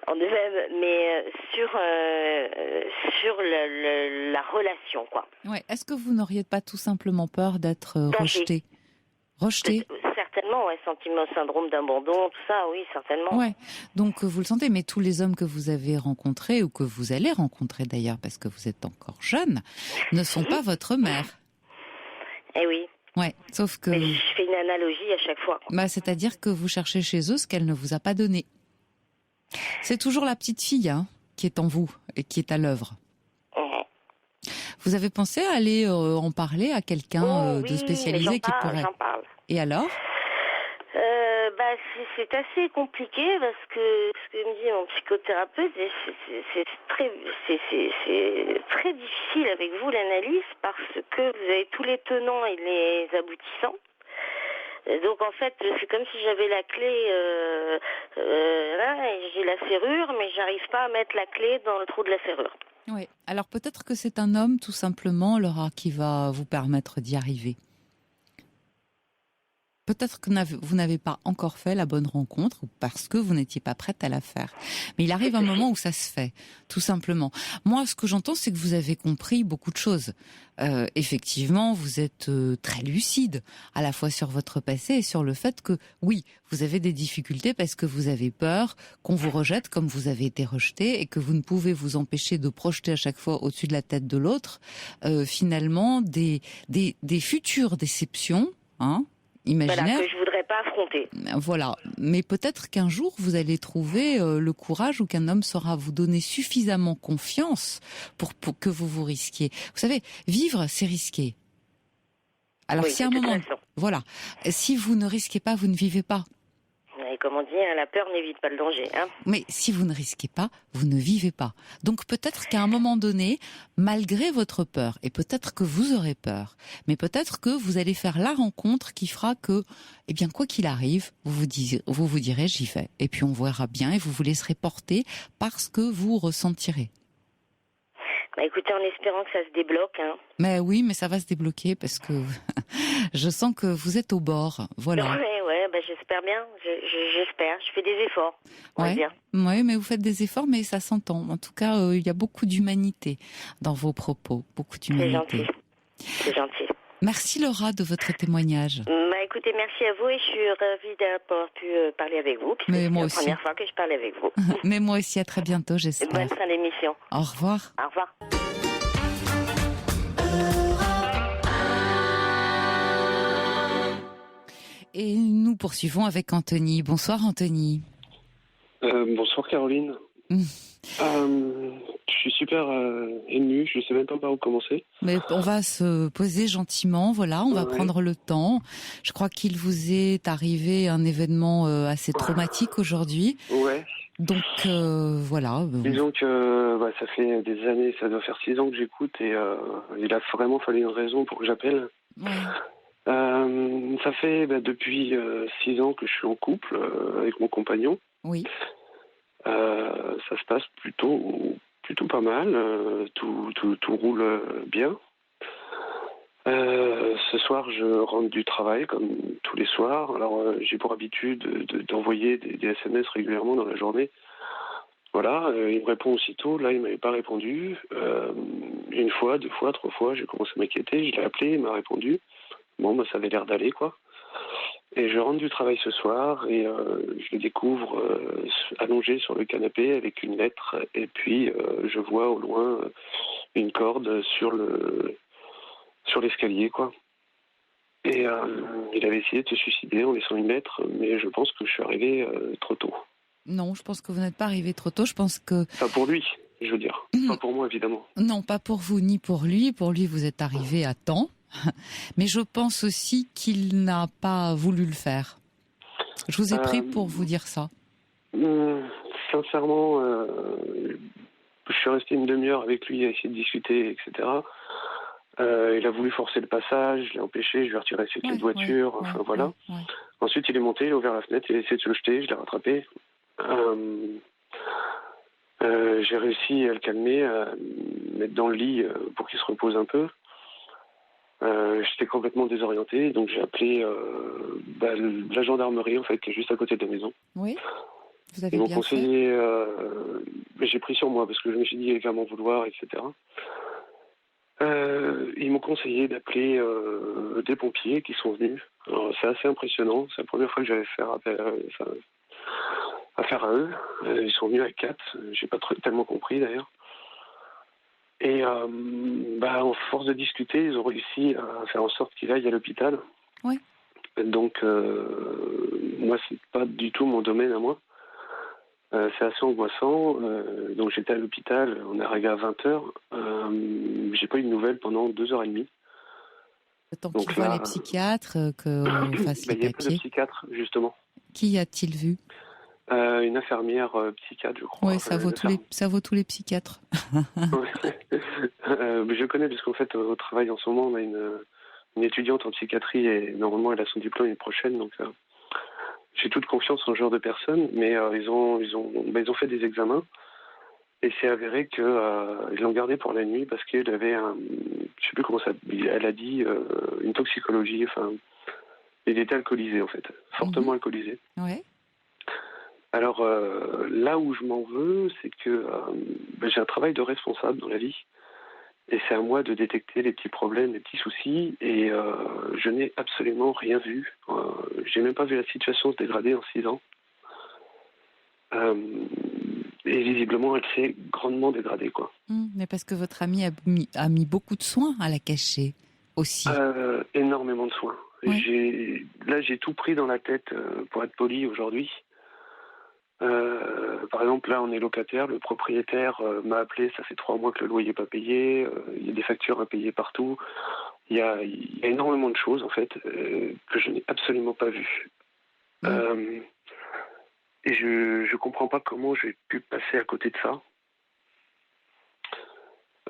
en eux-mêmes, mais sur la relation, quoi. Ouais. Est-ce que vous n'auriez pas tout simplement peur d'être rejeté ? Certainement, syndrome d'abandon, tout ça, oui, certainement. Ouais. Donc vous le sentez, mais tous les hommes que vous avez rencontrés ou que vous allez rencontrer d'ailleurs, parce que vous êtes encore jeune, ne sont pas votre mère. Eh oui. Ouais, sauf que... Mais je fais une analogie à chaque fois. C'est-à-dire que vous cherchez chez eux ce qu'elle ne vous a pas donné. C'est toujours la petite fille qui est en vous et qui est à l'œuvre. Vous avez pensé à aller en parler à quelqu'un de spécialisé qui pourrait... J'en parle. Et alors ? C'est assez compliqué parce que ce que me dit mon psychothérapeute, c'est très difficile avec vous l'analyse parce que vous avez tous les tenants et les aboutissants. Donc en fait, c'est comme si j'avais la clé, là, et j'ai la serrure, mais j'arrive pas à mettre la clé dans le trou de la serrure. Oui. Alors peut-être que c'est un homme, tout simplement, Laura, qui va vous permettre d'y arriver. Peut-être que vous n'avez pas encore fait la bonne rencontre parce que vous n'étiez pas prête à la faire. Mais il arrive un moment où ça se fait, tout simplement. Moi, ce que j'entends, c'est que vous avez compris beaucoup de choses. Effectivement, vous êtes très lucide, à la fois sur votre passé et sur le fait que, oui, vous avez des difficultés parce que vous avez peur qu'on vous rejette comme vous avez été rejeté et que vous ne pouvez vous empêcher de projeter à chaque fois au-dessus de la tête de l'autre, finalement, des futures déceptions, hein, imaginaire. Voilà, que je voudrais pas affronter. Voilà. Mais peut-être qu'un jour, vous allez trouver le courage ou qu'un homme saura vous donner suffisamment confiance pour que vous risquiez. Vous savez, vivre, c'est risquer. Alors, si à un moment... Voilà. Si vous ne risquez pas, vous ne vivez pas. Et comme on dit, la peur n'évite pas le danger. Hein. Mais si vous ne risquez pas, vous ne vivez pas. Donc peut-être qu'à un moment donné, malgré votre peur, et peut-être que vous aurez peur, mais peut-être que vous allez faire la rencontre qui fera que, eh bien, quoi qu'il arrive, vous vous direz j'y vais. Et puis on verra bien et vous vous laisserez porter parce que vous ressentirez. Écoutez, en espérant que ça se débloque. Hein. Mais oui, mais ça va se débloquer parce que je sens que vous êtes au bord. Voilà. Ouais, j'espère bien. J'espère. Je fais des efforts. Oui, mais vous faites des efforts, mais ça s'entend. En tout cas, il y a beaucoup d'humanité dans vos propos. Beaucoup d'humanité. C'est gentil. Merci Laura de votre témoignage. Écoutez, merci à vous et je suis ravie d'avoir pu parler avec vous. Mais moi aussi. C'est la première fois que je parle avec vous. Mais moi aussi, à très bientôt, j'espère. Bonne fin d'émission. Au revoir. Au revoir. Et nous poursuivons avec Anthony. Bonsoir Anthony. Bonsoir Caroline. Je suis super ému, je ne sais même pas par où commencer. Mais on va se poser gentiment, voilà, on va prendre le temps. Je crois qu'il vous est arrivé un événement assez traumatique aujourd'hui. Ouais. Donc voilà. Disons que ça fait des années, ça doit faire 6 ans que j'écoute et il a vraiment fallu une raison pour que j'appelle. Ouais. Ça fait depuis 6 ans que je suis en couple avec mon compagnon. Oui. Ça se passe plutôt pas mal, tout roule bien. Ce soir, je rentre du travail comme tous les soirs. Alors, j'ai pour habitude d'envoyer des SMS régulièrement dans la journée. Voilà, il me répond aussitôt. Là, il m'avait pas répondu. Une fois, 2 fois, 3 fois, j'ai commencé à m'inquiéter. Je l'ai appelé, il m'a répondu. Bon, ça avait l'air d'aller, quoi. Et je rentre du travail ce soir et je le découvre allongé sur le canapé avec une lettre. Et puis, je vois au loin une corde sur l'escalier, quoi. Et il avait essayé de se suicider en laissant une lettre, mais je pense que je suis arrivé trop tôt. Non, je pense que vous n'êtes pas arrivé trop tôt. Je pense que... Pas pour lui, je veux dire. Pas pour moi, évidemment. Non, pas pour vous ni pour lui. Pour lui, vous êtes arrivé à temps. Mais je pense aussi qu'il n'a pas voulu le faire. Je vous ai pris pour vous dire ça. Sincèrement, je suis resté une demi-heure avec lui à essayer de discuter, etc. Il a voulu forcer le passage, je l'ai empêché, je lui ai retiré ses clés de voiture, voilà. Ensuite, il est monté, il a ouvert la fenêtre, il a essayé de se jeter, je l'ai rattrapé. J'ai réussi à le calmer, à le mettre dans le lit pour qu'il se repose un peu. J'étais complètement désorienté, donc j'ai appelé la gendarmerie, en fait, qui est juste à côté de la maison. Oui, vous avez Ils m'ont bien conseillé, mais j'ai pris sur moi, parce que je me suis dit, il va m'en vouloir, etc. Ils m'ont conseillé d'appeler des pompiers qui sont venus. Alors, c'est assez impressionnant, c'est la première fois que j'avais affaire à eux. Ils sont venus à 4, j'ai pas tellement compris d'ailleurs. Et en force de discuter, ils ont réussi à faire en sorte qu'il aille à l'hôpital. Oui. Donc, moi, c'est pas du tout mon domaine à moi. C'est assez angoissant. Donc, j'étais à l'hôpital, on est arrivé à 20h. J'ai pas eu de nouvelles pendant 2h30. Le temps Donc qu'il voit là, les psychiatres, qu'on fasse les il n'y a pas de papiers. psychiatre, justement. Qui a-t-il vu? Une infirmière psychiatre, je crois. Oui, ça vaut tous les psychiatres. Mais je connais, parce qu'en fait, au travail en ce moment, on a une étudiante en psychiatrie et normalement, elle a son diplôme l'année prochaine. Donc, j'ai toute confiance en ce genre de personnes, mais ils ont fait des examens et c'est avéré qu'ils l'ont gardée pour la nuit parce qu'elle avait je sais plus comment ça, elle a dit une toxicologie. Enfin, il était alcoolisé en fait, fortement alcoolisé. Ouais. Alors là où je m'en veux, c'est que j'ai un travail de responsable dans la vie. Et c'est à moi de détecter les petits problèmes, les petits soucis, et je n'ai absolument rien vu. J'ai même pas vu la situation se dégrader en 6 ans. Et visiblement, elle s'est grandement dégradée, quoi. Mais parce que votre ami a mis beaucoup de soin à la cacher aussi. Énormément de soins. Ouais. J'ai tout pris dans la tête, pour être poli aujourd'hui. Par exemple, là, on est locataire, le propriétaire m'a appelé, ça fait 3 mois que le loyer n'est pas payé, il y a des factures à payer partout. Il y a énormément de choses, en fait, que je n'ai absolument pas vues. Et je comprends pas comment j'ai pu passer à côté de ça.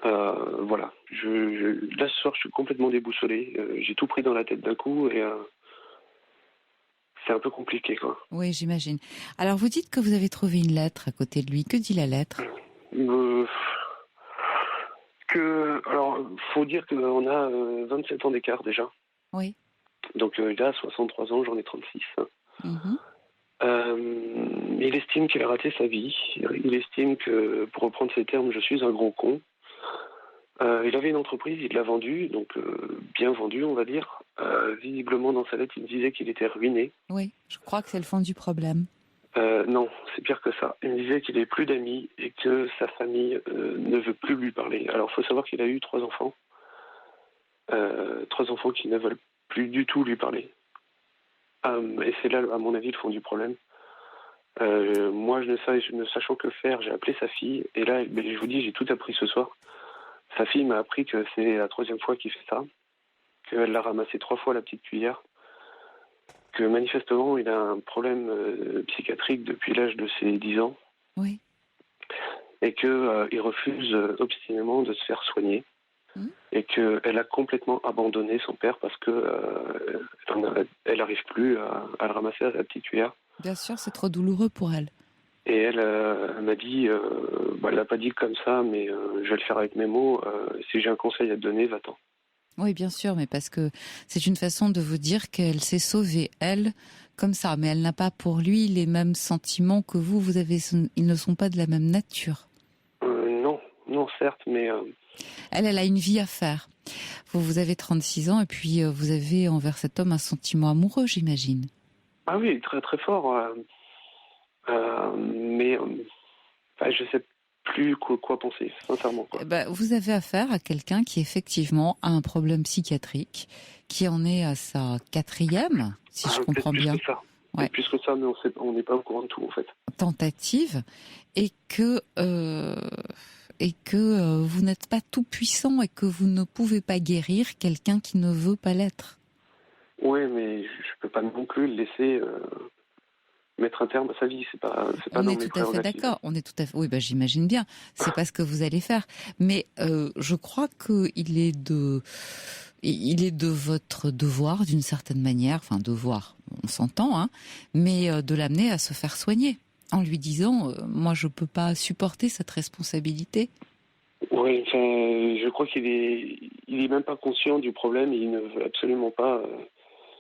Voilà. Là, ce soir, je suis complètement déboussolé. J'ai tout pris dans la tête d'un coup et... c'est un peu compliqué, quoi. Oui, j'imagine. Alors, vous dites que vous avez trouvé une lettre à côté de lui. Que dit la lettre? Alors, faut dire qu'on a 27 ans d'écart déjà. Oui. Donc, il a 63 ans, j'en ai 36. Il estime qu'il a raté sa vie. Il estime que, pour reprendre ses termes, je suis un gros con. Il avait une entreprise, il l'a vendue, donc bien vendue, on va dire. Visiblement, dans sa lettre, il me disait qu'il était ruiné. Oui, je crois que c'est le fond du problème. Non, c'est pire que ça. Il me disait qu'il n'avait plus d'amis et que sa famille ne veut plus lui parler. Alors, il faut savoir qu'il a eu 3 enfants. 3 enfants qui ne veulent plus du tout lui parler. Et c'est là, à mon avis, le fond du problème. Moi, ne sachant que faire, j'ai appelé sa fille. Et là, je vous dis, j'ai tout appris ce soir. Sa fille m'a appris que c'est la 3e fois qu'il fait ça, qu'elle l'a ramassé 3 fois la petite cuillère, que manifestement il a un problème psychiatrique depuis l'âge de ses 10 ans, oui, et qu'il refuse obstinément de se faire soigner, et qu'elle a complètement abandonné son père parce qu'elle n'arrive plus à le ramasser à la petite cuillère. Bien sûr, c'est trop douloureux pour elle. Et elle m'a dit, elle l'a pas dit comme ça, mais je vais le faire avec mes mots. Si j'ai un conseil à te donner, va-t'en. Oui, bien sûr, mais parce que c'est une façon de vous dire qu'elle s'est sauvée, elle, comme ça. Mais elle n'a pas pour lui les mêmes sentiments que vous. Ils ne sont pas de la même nature. Non, certes, mais... Elle a une vie à faire. Vous avez 36 ans et puis vous avez envers cet homme un sentiment amoureux, j'imagine. Ah oui, très très fort. Mais je sais plus quoi penser, sincèrement. Quoi. Vous avez affaire à quelqu'un qui effectivement a un problème psychiatrique, qui en est à sa 4e, si je comprends bien. Que ça. Ouais. Plus que ça, mais on n'est pas au courant de tout en fait. Tentative, et que vous n'êtes pas tout puissant et que vous ne pouvez pas guérir quelqu'un qui ne veut pas l'être. Oui, mais je peux pas non plus le laisser mettre un terme à sa vie. C'est pas on est tout à fait d'accord. On est tout à fait. Oui, j'imagine bien. C'est pas ce que vous allez faire. Mais je crois que il est de votre devoir, d'une certaine manière. Enfin, devoir, on s'entend, hein. Mais de l'amener à se faire soigner, en lui disant, moi, je peux pas supporter cette responsabilité. Oui, je crois qu'il est même pas conscient du problème. Il ne veut absolument pas.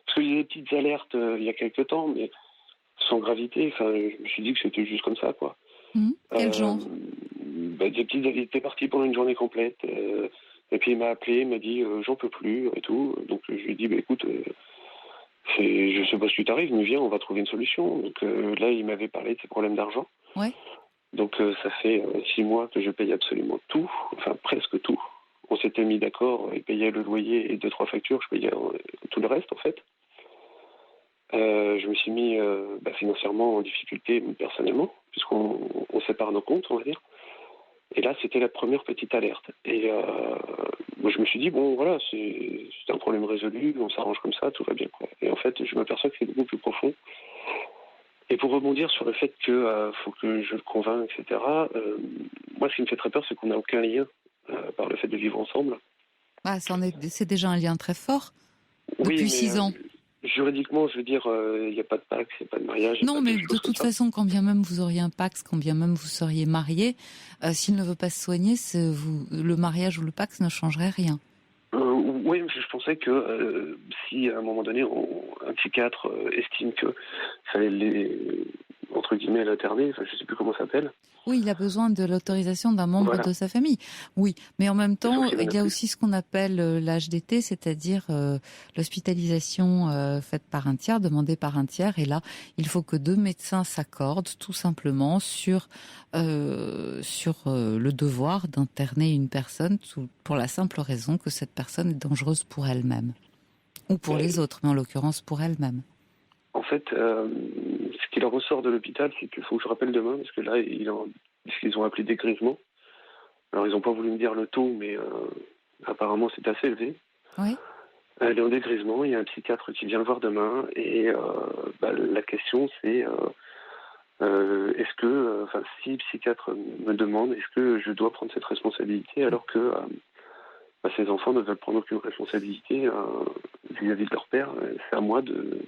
Parce qu'il y a des petites alertes il y a quelque temps, mais sans gravité. Je me suis dit que c'était juste comme ça, quoi. Quel genre? Des petites, il était parti pendant une journée complète. Et puis il m'a appelé, il m'a dit j'en peux plus et tout. Donc je lui ai dit écoute, je sais pas ce qui t'arrive, mais viens, on va trouver une solution. Donc là, il m'avait parlé de ses problèmes d'argent. Ouais. Donc ça fait 6 mois que je paye absolument tout, enfin presque tout. On s'était mis d'accord, il payait le loyer et 2-3 factures, je payais tout le reste en fait. Je me suis mis financièrement en difficulté personnellement, puisqu'on sépare nos comptes, on va dire. Et là, c'était la première petite alerte. Et moi, je me suis dit, bon, voilà, c'est un problème résolu, on s'arrange comme ça, tout va bien, quoi. Et en fait, je m'aperçois que c'est beaucoup plus profond. Et pour rebondir sur le fait qu'il faut que je le convainque, etc., moi, ce qui me fait très peur, c'est qu'on n'a aucun lien par le fait de vivre ensemble. Ah, c'est déjà un lien très fort. Depuis 6 ans. Juridiquement, je veux dire, il n'y a pas de Pacs, il n'y a pas de mariage. Non, mais de toute façon, quand bien même vous auriez un Pacs, quand bien même vous seriez marié, s'il ne veut pas se soigner, le mariage ou le Pacs ne changerait rien. Oui, mais je pensais que si à un moment donné, un psychiatre estime que ça allait entre guillemets l'interner, enfin, je ne sais plus comment ça s'appelle. Oui, il a besoin de l'autorisation d'un membre de sa famille. Oui, mais en même temps, il y a aussi ce qu'on appelle l'HDT, c'est-à-dire l'hospitalisation faite par un tiers, demandée par un tiers. Et là, il faut que 2 médecins s'accordent tout simplement sur le devoir d'interner une personne pour la simple raison que cette personne est dangereuse pour elle-même. Ou pour les autres, mais en l'occurrence pour elle-même. En fait, ce qui leur ressort de l'hôpital, c'est qu'il faut que je rappelle demain, parce que là, ce qu'ils ont appelé dégrisement. Alors, ils n'ont pas voulu me dire le taux, mais apparemment, c'est assez élevé. Oui. Elle est en dégrisement, il y a un psychiatre qui vient le voir demain, et la question, c'est est-ce que, si le psychiatre me demande, est-ce que je dois prendre cette responsabilité, alors que ces enfants ne veulent prendre aucune responsabilité vis-à-vis de leur père. C'est à moi de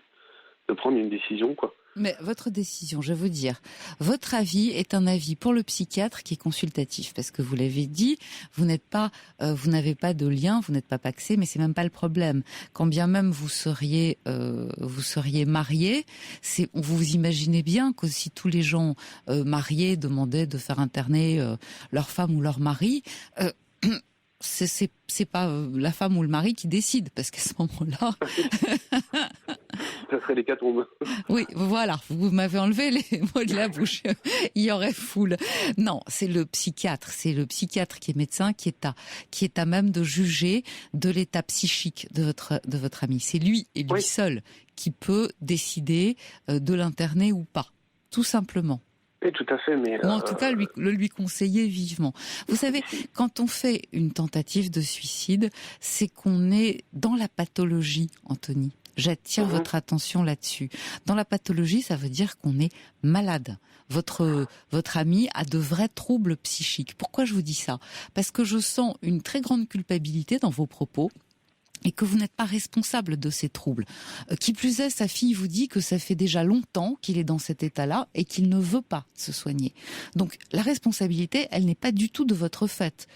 prendre une décision, quoi. Mais votre décision, je vais vous dire, votre avis est un avis pour le psychiatre qui est consultatif, parce que vous l'avez dit, vous n'avez pas de lien, vous n'êtes pas pacsé, mais c'est même pas le problème. Quand bien même vous seriez marié, vous imaginez bien que si tous les gens mariés demandaient de faire interner leur femme ou leur mari, c'est pas la femme ou le mari qui décide, parce qu'à ce moment-là... Ça serait l'hécatombe. Oui, voilà, vous m'avez enlevé les mots de la bouche. Il y aurait foule. Non, c'est le psychiatre qui est médecin, qui est à même de juger de l'état psychique de votre ami. C'est lui et lui seul qui peut décider de l'interner ou pas, tout simplement. Oui, tout à fait, mais... Ou en tout cas, lui conseiller vivement. Vous savez, quand on fait une tentative de suicide, c'est qu'on est dans la pathologie, Anthony. J'attire votre attention là-dessus. Dans la pathologie, ça veut dire qu'on est malade. Votre ami a de vrais troubles psychiques. Pourquoi je vous dis ça ? Parce que je sens une très grande culpabilité dans vos propos. Et que vous n'êtes pas responsable de ces troubles. Qui plus est, sa fille vous dit que ça fait déjà longtemps qu'il est dans cet état-là et qu'il ne veut pas se soigner. Donc la responsabilité, elle n'est pas du tout de votre fait.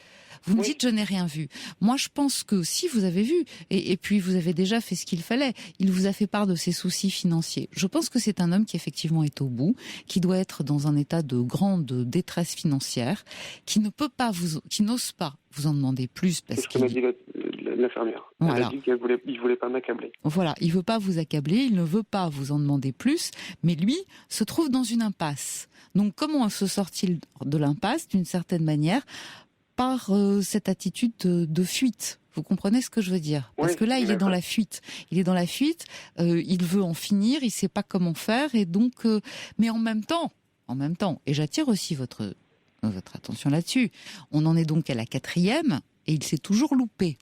Vous me dites, je n'ai rien vu. Moi, je pense que si vous avez vu, et puis vous avez déjà fait ce qu'il fallait, il vous a fait part de ses soucis financiers. Je pense que c'est un homme qui effectivement est au bout, qui doit être dans un état de grande détresse financière, qui n'ose pas vous en demander plus parce qu'il m'a dit l'infirmière. Voilà. Elle a dit qu'il voulait pas m'accabler. Voilà, il veut pas vous accabler, il ne veut pas vous en demander plus, mais lui se trouve dans une impasse. Donc comment se sort-il de l'impasse d'une certaine manière ? Par cette attitude de fuite. Vous comprenez ce que je veux dire ? Parce que là, il est dans la fuite. Il veut en finir, il ne sait pas comment faire, et donc, mais en même temps, et j'attire aussi votre attention là-dessus, on en est donc à la 4e, et il s'est toujours loupé.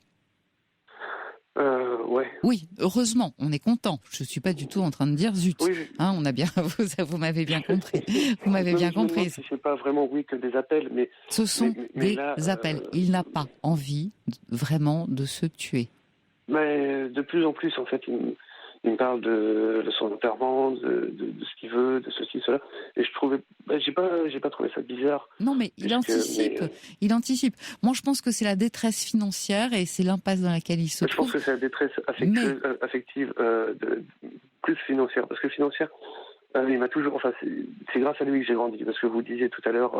Oui, heureusement, on est content. Je suis pas du tout en train de dire zut. Oui. Hein, on a bien, vous m'avez bien compris. Vous m'avez bien compris. Si c'est pas vraiment que des appels, mais ce sont des appels. Il n'a pas envie vraiment de se tuer. Mais de plus en plus, en fait, il me parle de son enterrement, de ce qu'il veut, de ceci, cela. Et je trouvais, j'ai pas trouvé ça bizarre. Non, mais il anticipe. Moi, je pense que c'est la détresse financière et c'est l'impasse dans laquelle il se trouve. Je pense que c'est la détresse affective, plus financière. Parce que financière, il m'a toujours, c'est grâce à lui que j'ai grandi. Parce que vous disiez tout à l'heure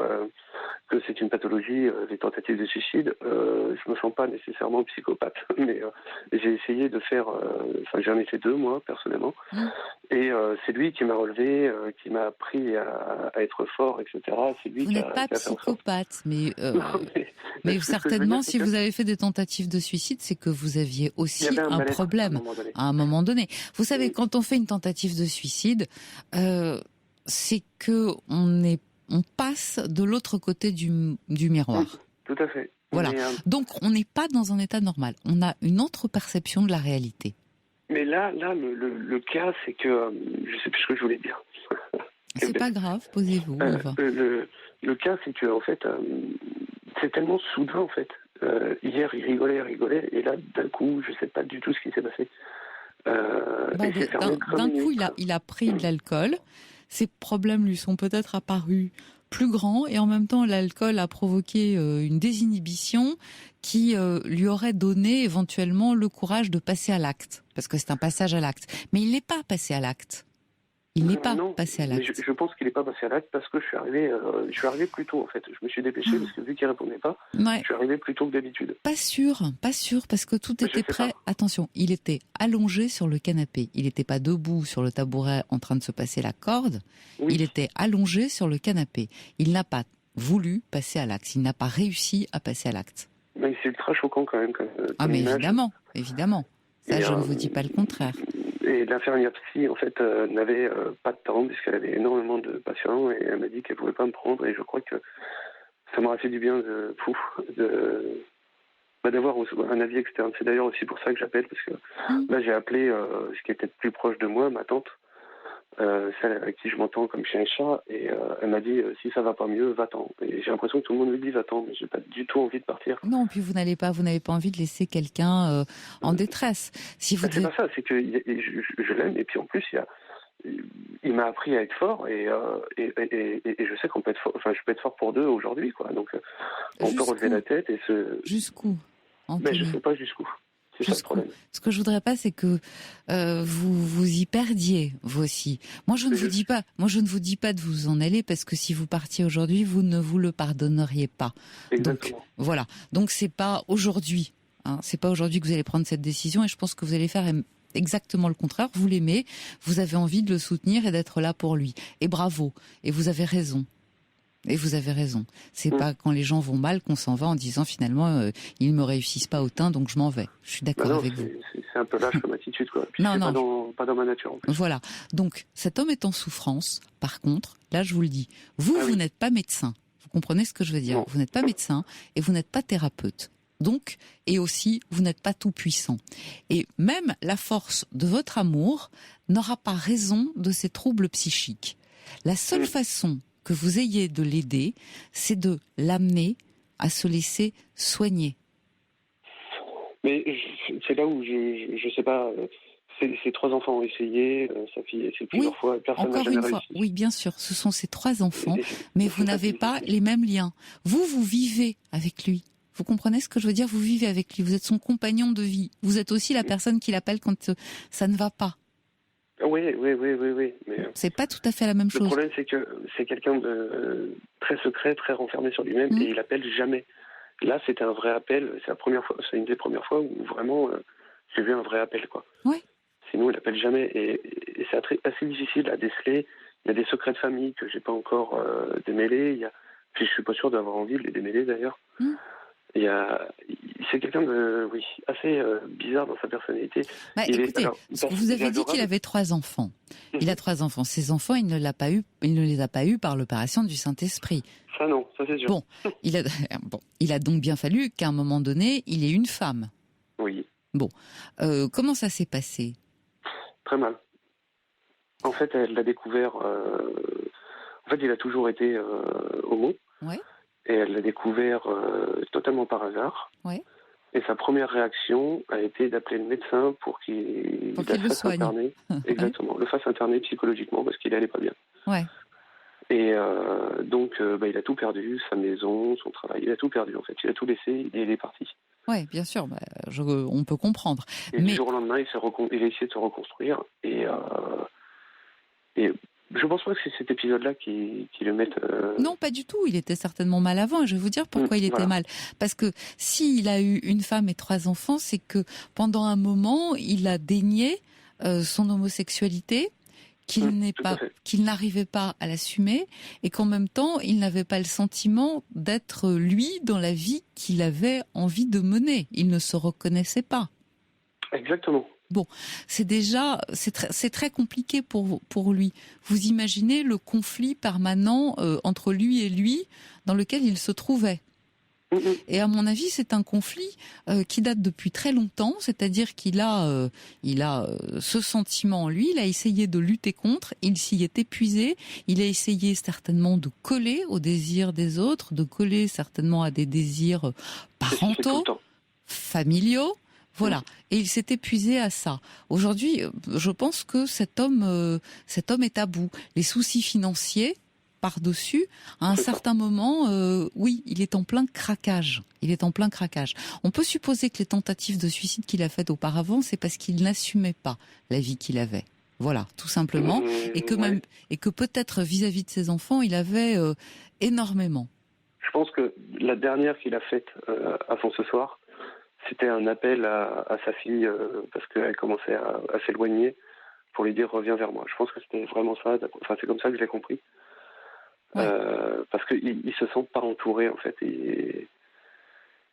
que c'est une pathologie, les tentatives de suicide. Je me sens pas nécessairement psychopathe, mais j'ai essayé de faire, j'en ai fait 2 moi personnellement. Et c'est lui qui m'a relevé, qui m'a appris à être fort, etc. C'est lui vous n'êtes pas psychopathe, mais certainement, si vous avez fait des tentatives de suicide, c'est que vous aviez aussi un problème à un moment donné. Vous savez, quand on fait une tentative de suicide, c'est que on n'est on passe de l'autre côté du miroir. Oui, tout à fait. Voilà. Mais, donc on n'est pas dans un état normal. On a une autre perception de la réalité. mais là, le cas, c'est que je sais plus ce que je voulais dire. C'est pas grave, posez-vous. On va. Le cas, c'est que en fait, c'est tellement soudain en fait. Hier, il rigolait, et là, d'un coup, je sais pas du tout ce qui s'est passé. D'un coup, il a pris de l'alcool. Ses problèmes lui sont peut-être apparus plus grands, et en même temps, l'alcool a provoqué une désinhibition qui lui aurait donné éventuellement le courage de passer à l'acte, parce que c'est un passage à l'acte. Mais il n'est pas passé à l'acte. Il n'est pas passé à l'acte. Mais je pense qu'il n'est pas passé à l'acte parce que je suis arrivé plus tôt en fait. Je me suis dépêché parce que vu qu'il répondait pas, je suis arrivé plus tôt que d'habitude. Pas sûr, parce que tout était prêt. Attention, il était allongé sur le canapé. Il n'était pas debout sur le tabouret en train de se passer la corde. Oui. Il était allongé sur le canapé. Il n'a pas voulu passer à l'acte. Il n'a pas réussi à passer à l'acte. Mais c'est ultra choquant quand même. Mais évidemment. Ça, je ne vous dis pas le contraire. Et l'infirmière psy, en fait, n'avait pas de temps, puisqu'elle avait énormément de patients, et elle m'a dit qu'elle ne pouvait pas me prendre, et je crois que ça m'aurait fait du bien d'avoir un avis externe. C'est d'ailleurs aussi pour ça que j'appelle, parce que là, j'ai appelé ce qui était plus proche de moi, ma tante, celle avec qui je m'entends comme chien et chat, et elle m'a dit si ça va pas mieux, va-t'en. Et j'ai l'impression que tout le monde me dit va-t'en, mais j'ai pas du tout envie de partir. Non, puis vous n'avez pas envie de laisser quelqu'un en détresse. Si vous C'est pas ça, c'est que je l'aime, et puis en plus il m'a appris à être fort, et je sais qu'on peut être fort, enfin je peux être fort pour deux aujourd'hui, quoi. Donc on peut relever la tête et se. Jusqu'où? Mais je sais pas jusqu'où. C'est ça le problème. Ce que je voudrais pas, c'est que vous y perdiez, vous aussi. Moi, je ne vous dis pas de vous en aller, parce que si vous partiez aujourd'hui, vous ne vous le pardonneriez pas. Exactement. Donc, voilà. Donc, c'est pas aujourd'hui. C'est pas aujourd'hui que vous allez prendre cette décision, et je pense que vous allez faire exactement le contraire. Vous l'aimez, vous avez envie de le soutenir et d'être là pour lui. Et bravo. Et vous avez raison. C'est pas quand les gens vont mal qu'on s'en va en disant finalement ils me réussissent pas au teint, donc je m'en vais. Je suis d'accord avec vous. C'est un peu lâche comme attitude, quoi. Puis pas dans ma nature. En plus. Voilà. Donc cet homme est en souffrance. Par contre, là je vous le dis, vous n'êtes pas médecin. Vous comprenez ce que je veux dire? Vous n'êtes pas médecin et vous n'êtes pas thérapeute. Donc, et aussi, vous n'êtes pas tout puissant. Et même la force de votre amour n'aura pas raison de ces troubles psychiques. La seule façon que vous ayez de l'aider, c'est de l'amener à se laisser soigner. Mais c'est là où je sais pas. Ces 3 enfants ont essayé, sa fille a essayé plusieurs fois, et personne n'a jamais réussi. Oui, bien sûr, ce sont ces 3 enfants, mais vous n'avez pas les mêmes liens. Vous vivez avec lui. Vous comprenez ce que je veux dire? Vous vivez avec lui, vous êtes son compagnon de vie. Vous êtes aussi la personne qui l'appelle quand ça ne va pas. Oui. Mais c'est pas tout à fait la même chose. Le problème, c'est que c'est quelqu'un de très secret, très renfermé sur lui-même, et il appelle jamais. Là, c'était un vrai appel. C'est une des premières fois où vraiment j'ai vu un vrai appel, quoi. Oui. Sinon, il appelle jamais, et c'est assez difficile à déceler. Il y a des secrets de famille que j'ai pas encore démêlés. Puis je suis pas sûr d'avoir envie de les démêler d'ailleurs. C'est quelqu'un de assez bizarre dans sa personnalité. Écoutez, vous avez dit qu'il avait 3 enfants. Il a 3 enfants. Ces enfants, il ne les a pas eus par l'opération du Saint-Esprit. Ça non, ça c'est sûr. Bon, il a donc bien fallu qu'à un moment donné, il ait une femme. Oui. Bon, comment ça s'est passé? Très mal. En fait, elle l'a découvert. En fait, il a toujours été homo. Ouais. Et elle l'a découvert totalement par hasard. Ouais. Et sa première réaction a été d'appeler le médecin pour qu'il le fasse interner. Exactement, le fasse interner psychologiquement parce qu'il n'allait pas bien. Ouais. Et donc, il a tout perdu, sa maison, son travail, il a tout perdu en fait. Il a tout laissé et il est parti. Oui, bien sûr, on peut comprendre. Et du jour au lendemain, il a essayé de se reconstruire. Et je pense pas que c'est cet épisode-là qui le mette... Non, pas du tout. Il était certainement mal avant. Et je vais vous dire pourquoi il était mal. Parce que s'il a eu une femme et 3 enfants, c'est que pendant un moment, il a dénié son homosexualité, qu'il n'arrivait pas à l'assumer, et qu'en même temps, il n'avait pas le sentiment d'être lui dans la vie qu'il avait envie de mener. Il ne se reconnaissait pas. Exactement. Bon, c'est très compliqué pour lui. Vous imaginez le conflit permanent entre lui et lui dans lequel il se trouvait. Et à mon avis, c'est un conflit qui date depuis très longtemps, c'est-à-dire qu'il a ce sentiment en lui, il a essayé de lutter contre, il s'y est épuisé, il a essayé certainement de coller aux désirs des autres, de coller certainement à des désirs parentaux, familiaux. Voilà, et il s'est épuisé à ça. Aujourd'hui, je pense que cet homme est à bout. Les soucis financiers par-dessus, à un certain moment, oui, il est en plein craquage. On peut supposer que les tentatives de suicide qu'il a faites auparavant, c'est parce qu'il n'assumait pas la vie qu'il avait. Voilà, tout simplement, et que peut-être vis-à-vis de ses enfants, il avait énormément. Je pense que la dernière qu'il a faite avant ce soir, c'était un appel à sa fille parce qu'elle commençait à s'éloigner pour lui dire reviens vers moi. Je pense que c'était vraiment ça. Enfin, c'est comme ça que je l'ai compris. Ouais. Parce qu'il se sent pas entouré en fait et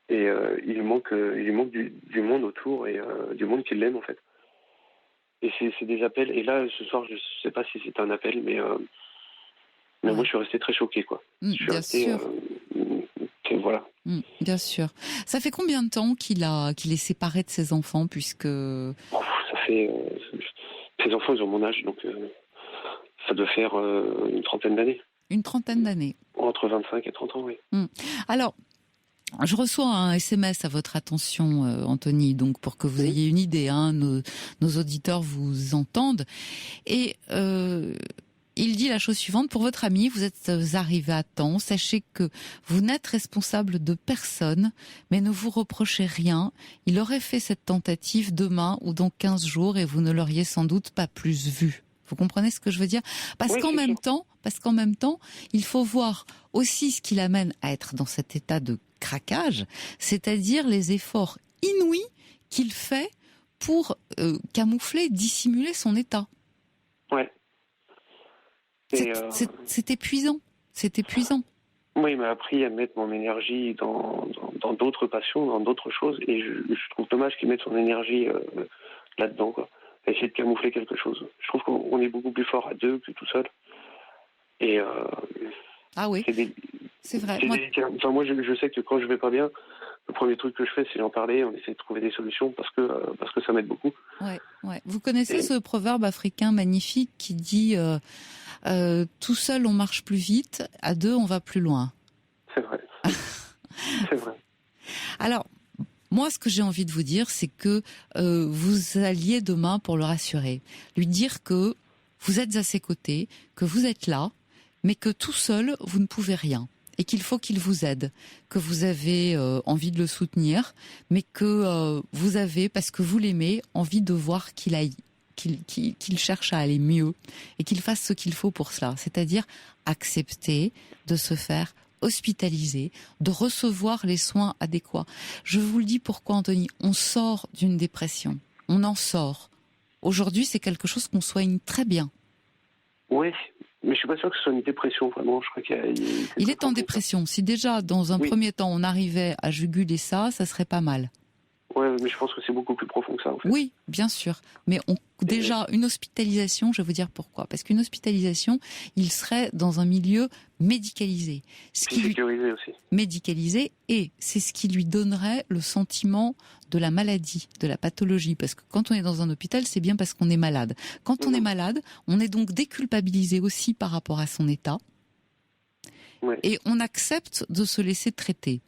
il lui manque du monde autour et du monde qui l'aime en fait. Et c'est des appels. Et là, ce soir, je sais pas si c'est un appel, mais moi, je suis resté très choqué, quoi. Je suis resté, sûr. Voilà. Bien sûr. Ça fait combien de temps qu'il est séparé de ses enfants, puisque... Ça fait... ses enfants, ils ont mon âge, donc ça doit faire une trentaine d'années. Une trentaine d'années. Entre 25 et 30 ans, oui. Alors, je reçois un SMS à votre attention, Anthony, donc pour que vous ayez une idée, hein, nos auditeurs vous entendent. Et il dit la chose suivante: pour votre ami, vous êtes arrivé à temps. Sachez que vous n'êtes responsable de personne, mais ne vous reprochez rien. Il aurait fait cette tentative demain ou dans 15 jours et vous ne l'auriez sans doute pas plus vu. Vous comprenez ce que je veux dire ? Parce qu'en même temps, il faut voir aussi ce qui l'amène à être dans cet état de craquage, c'est-à-dire les efforts inouïs qu'il fait pour camoufler, dissimuler son état. Ouais. C'est épuisant. C'est épuisant. Moi, il m'a appris à mettre mon énergie dans d'autres passions, dans d'autres choses, et je trouve dommage qu'il mette son énergie là-dedans, quoi. À essayer de camoufler quelque chose. Je trouve qu'on est beaucoup plus fort à deux que tout seul. Et ah oui, c'est vrai. Enfin, moi, je sais que quand je vais pas bien, le premier truc que je fais, c'est en parler. On essaie de trouver des solutions parce que ça m'aide beaucoup. Ouais. Vous connaissez ce proverbe africain magnifique qui dit tout seul on marche plus vite, à deux on va plus loin. C'est vrai. C'est vrai. Alors, moi, ce que j'ai envie de vous dire, c'est que vous alliez demain pour le rassurer, lui dire que vous êtes à ses côtés, que vous êtes là, mais que tout seul, vous ne pouvez rien. Et qu'il faut qu'il vous aide, que vous avez envie de le soutenir, mais que vous avez, parce que vous l'aimez, envie de voir qu'il cherche à aller mieux et qu'il fasse ce qu'il faut pour cela, c'est-à-dire accepter de se faire hospitaliser, de recevoir les soins adéquats. Je vous le dis pourquoi, Anthony, on sort d'une dépression, on en sort. Aujourd'hui, c'est quelque chose qu'on soigne très bien. Oui. Mais je suis pas sûr que ce soit une dépression, vraiment. Je crois il est en dépression. Si déjà, dans un premier temps, on arrivait à juguler ça serait pas mal. Ouais, mais je pense que c'est beaucoup plus profond que ça, en fait. Oui, bien sûr. Mais déjà, une hospitalisation, je vais vous dire pourquoi. Parce qu'une hospitalisation, il serait dans un milieu médicalisé. Sécurisé aussi. Médicalisé, et c'est ce qui lui donnerait le sentiment de la maladie, de la pathologie. Parce que quand on est dans un hôpital, c'est bien parce qu'on est malade. Quand on est malade, on est donc déculpabilisé aussi par rapport à son état. Ouais. Et on accepte de se laisser traiter.